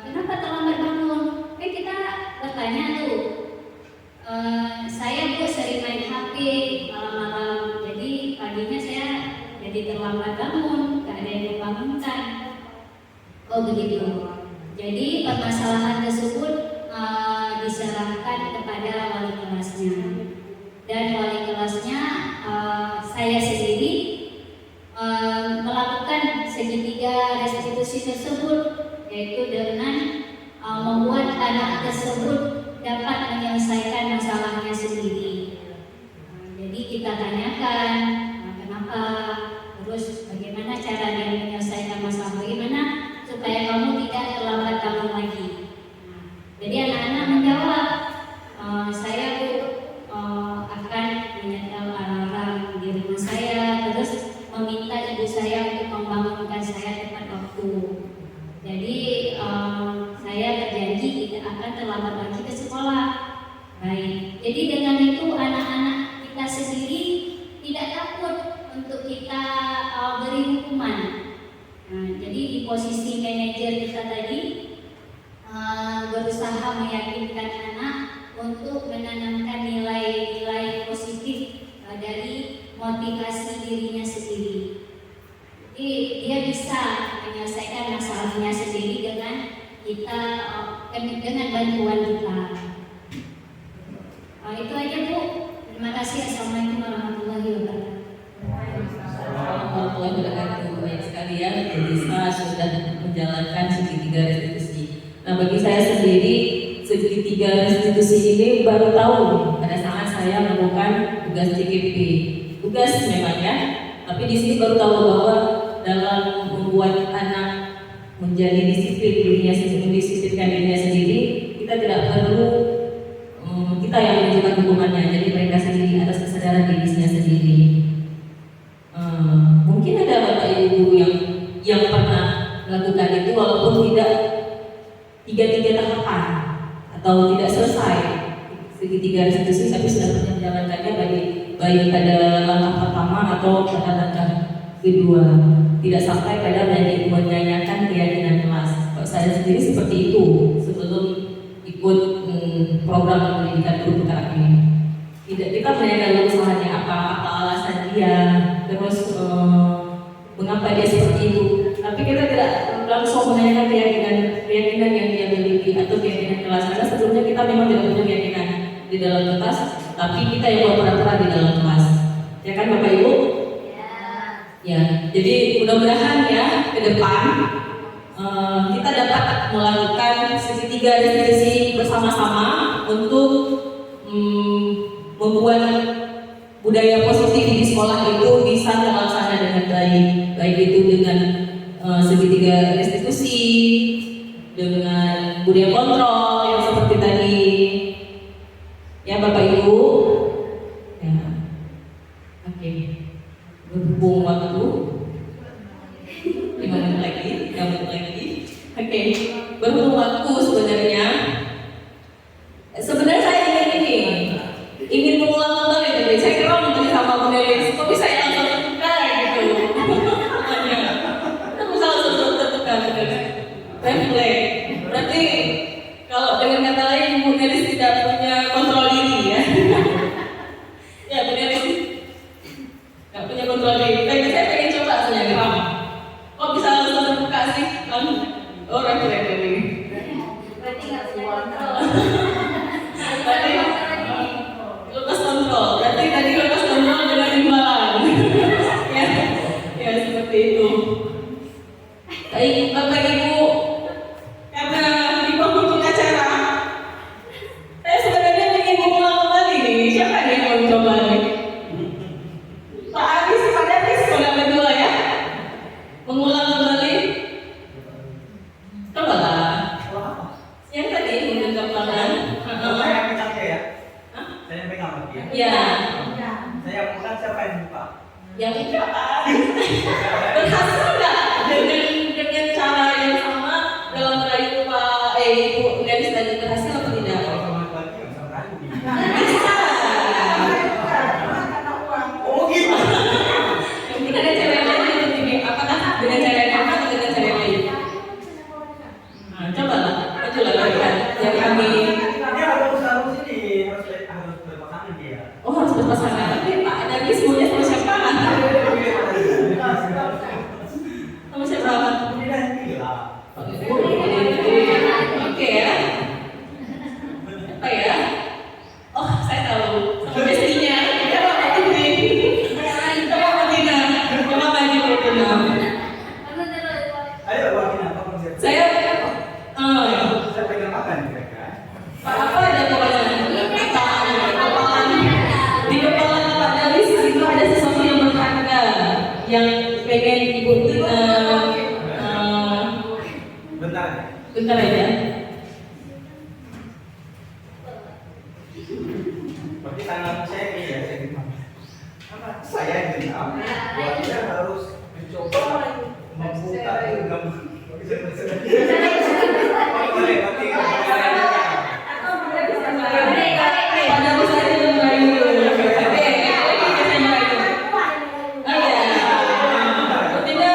Kenapa terlambat bangun? Kita bertanya tuh. Saya Bu sering main HP malam-malam. Jadi paginya saya jadi terlambat bangun, gak ada yang membangunkan. Oh begitu. Jadi permasalahan tersebut diserahkan kepada wali kelasnya, dan wali kelasnya saya sendiri melakukan segitiga restitusi tersebut, yaitu dengan membuat anak tersebut dapat menyelesaikan masalahnya sendiri. Jadi kita tanyakan kenapa, terus bagaimana cara dia menyelesaikan masalah, bagaimana supaya kamu tidak terlambat bangun lagi. Jadi anak-anak menjawab, saya Bu akan menyetel alarm di rumah saya, terus meminta ibu saya untuk membangunkan saya tepat waktu. Jadi saya berjanji tidak akan terlambat lagi ke sekolah. Baik. Jadi dengan itu anak-anak kita sendiri tidak takut untuk kita beri hukuman. Jadi di posisi manajer kita tadi berusaha meyakinkan anak untuk menanamkan nilai-nilai positif dari motivasi dirinya sendiri. Jadi dia bisa menyelesaikan masalahnya sendiri dengan kita, dengan bantuan kita. Itu aja Bu. Terima kasih. Assalamualaikum warahmatullahi wabarakatuh. Warahmatullahi wabarakatuh. Banyak sekali ya, Lisa sudah menjalankan segitiga restitusi. Nah bagi saya sendiri segitiga restitusi ini baru tahu pada saat saya melakukan tugas CGP. Tugas memangnya, tapi di sini baru tahu bahwa dalam membuat anak menjadi disiplin dirinya sendiri, mendisiplinkan dirinya sendiri, kita tidak perlu kita yang menentukan hukumannya. Jadi mereka sendiri atas kesadaran dirinya sendiri. Mungkin ada bapak ibu yang pernah melakukan itu walaupun tidak tiga tahapan atau tidak selesai segitiga restitusi, tapi sudah pernah menjalankannya baik pada langkah pertama atau pada langkah kedua, tidak sampai pada menyanyikan keyakinan kelas. Kalau saya sendiri seperti itu sebelum ikut program pendidikan guru bergerak ini. Tidak, kita menanyakan dulu kesalahannya apa alasan dia, terus mengapa dia seperti itu. Tapi kita tidak langsung menanyakan keyakinan yang dia miliki atau keyakinan kelas, karena sebelumnya kita memang tidak punya keyakinan di dalam kelas, tapi kita yang berperan di dalam kelas. Ya kan Bapak Ibu? Ya. Jadi mudah-mudahan ya ke depan kita dapat melakukan segitiga restitusi bersama-sama untuk membuat budaya positif di sekolah itu bisa terlaksana dengan baik itu dengan segitiga restitusi, dengan budaya kontrol yang seperti tadi ya Bapak Ibu ya. Oke. Berhubung waktu 5 menit lagi, 3 menit lagi. Oke. Berhubung waktu sebenarnya saya ingin mengulang kembali. Saya kira menteri sama penulis, kok bisa ya langsung terbuka gitu. Kita bisa langsung terbuka. Kalau dengan kata lain, Bu Nelis tidak punya kontrol diri ya. Ya, Bu Nelis nggak punya kontrol diri. Tapi saya pengen coba Snapgram. Kok bisa langsung terbuka sih? Orang keren ini. Berarti nggak punya kontrol. Berarti lepas kontrol. Berarti tadi lepas kontrol dengan imbalan. ya seperti itu. Baik, Bapak Ibu, karena di penghujung acara, saya sebenarnya ingin mengulang kembali nih. Siapa nih yang mau coba nih? Pak Agus, Pak Davis, sudah berdua ya? Mengulang kembali? Coba lah. Yang tadi menggenggam tangan. Saya yang pegang ya? Saya yang pegang lagi ya? Ya, Saya bukan siapa yang buka? yang buka. Berhasil nggak dengan cara yang sama dalam merayu Pak Ibu Nelis tadi, berhasil atau tidak? Kalau sama lagi nggak bisa merayu nih. Bisa. Oh gitu. Dengan cara yang lain itu begini, apakah dengan cara yang sama atau dengan cara yang lain? Nah, coba lah, majulah kalian yang kami. Dia harus ini harus berpasangan dia. Oh, harus berpasangan. Tapi Pak Davis maunya sama siapa? Sama siapa? Ini dah gila. Oke ya. Apa ya? Oh, saya tahu. Sama bestinya. Ya, Pak Putri. Coba Pak Tina. Coba maju Pak Tina. Ayo buat kita apa konsep? Saya Saya pegang apa nih mereka? Pak apa ada pokoknya di kepala Pak Davis itu ada sesuatu yang berharga yang pengen Ibu Tina Bentar. bentar aja. Berarti tangan saya ini ya, saya genggam. Saya yang genggam. Buat dia harus mencoba membuka genggam. Boleh, berarti Pak Davis aja yang merayu. Betina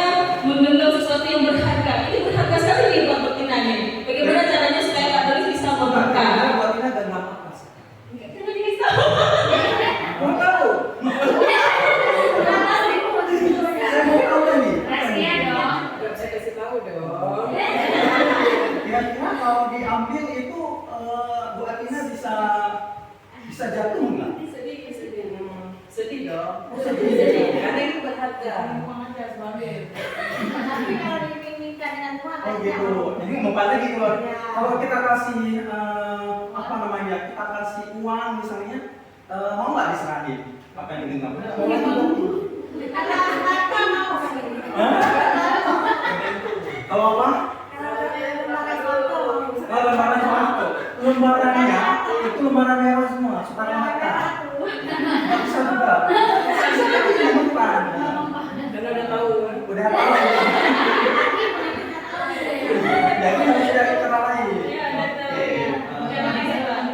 menggenggam sesuatu yang berharga. Ini berharga sekali nih buat Betina nih. Bagaimana caranya supaya Pak Davis bisa membuka? buat kita genggam apa sih? Jangan bisa. Mau tahu? Saya mau tahu nih. Rahasia dong. Saya kasih tahu dong. Kira-kira kalau diambil itu Bu Atina bisa jatuh nggak? Sedih dong. Karena ini berharga. Tapi kalau diminta dengan Tuhan, oh gitu. Jadi mempan lagi kalau kita kasih apa namanya? Kita kasih uang misalnya, mau nggak diserahin? Apa yang digenggam? Kalau apa? Kalau lembaran foto, lembarannya itu lembaran merah semua, Soekarno Hatta. Nggak bisa juga. Bisa mempan. Karena udah tahu. Udah tahu. Jadi harus dari kata lain.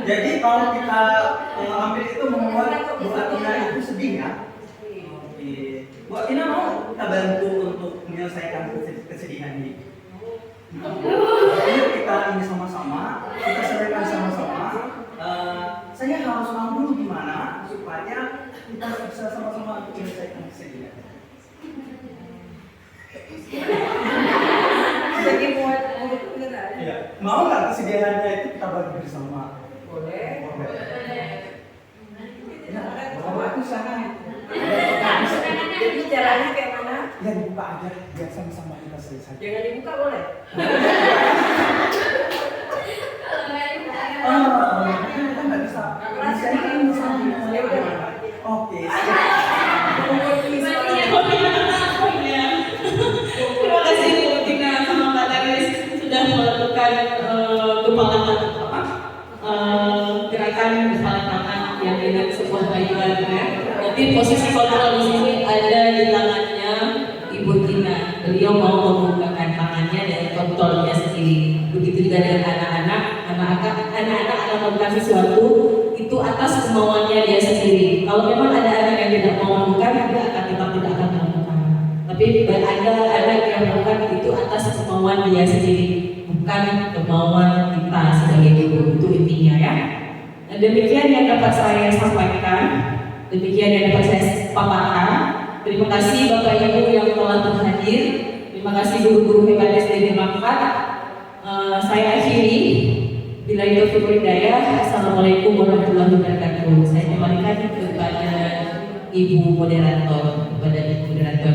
Jadi kalau kita ambil itu membuat Bu Atina itu sedih ya. Bu Atina mau kita bantu untuk menyelesaikan kesedihan ini. Ayo kita ini sama-sama, kita selesaikan sama-sama. Saya harus tahu dulu gimana supaya kita bisa sama-sama untuk menyelesaikan kesedihan. Jadi buat beneran. Iya. Mau nggak kesedihannya itu kita bagi bersama? Boleh. Ya, kalau aku sangat. Jadi caranya kayak mana? Ya dibuka aja, biar sama-sama kita selesai. Jangan dibuka boleh. Kita nggak bisa. Saya kan bisa. Ya udah. Oke. Terima kasih Bu Tina sama Pak Davis sudah melakukan gerakan kepala tangan yang dengan sebuah rayuan ya. Nanti posisi kontrol di sini ada di tangannya Ibu Tina. Beliau mau membukakan tangannya dan kontrolnya sendiri. Begitu juga dengan anak-anak. Anak-anak akan melakukan sesuatu itu atas kemauannya dia sendiri. Kalau memang ada anak yang tidak mau melakukan, dia akan tetap tidak akan melakukan. Tapi ada anak yang melakukan itu atas kemauan dia sendiri, bukan kemauan kita sebagai Demikian yang dapat saya sampaikan, demikian yang dapat saya paparkan. Terima kasih Bapak Ibu yang telah berhadir. Terima kasih guru-guru hebat SD Mangkat. Saya akhiri. Bila itu hidayah. Assalamualaikum warahmatullahi wabarakatuh. Saya kembalikan kepada Ibu moderator, kepada Ibu moderator.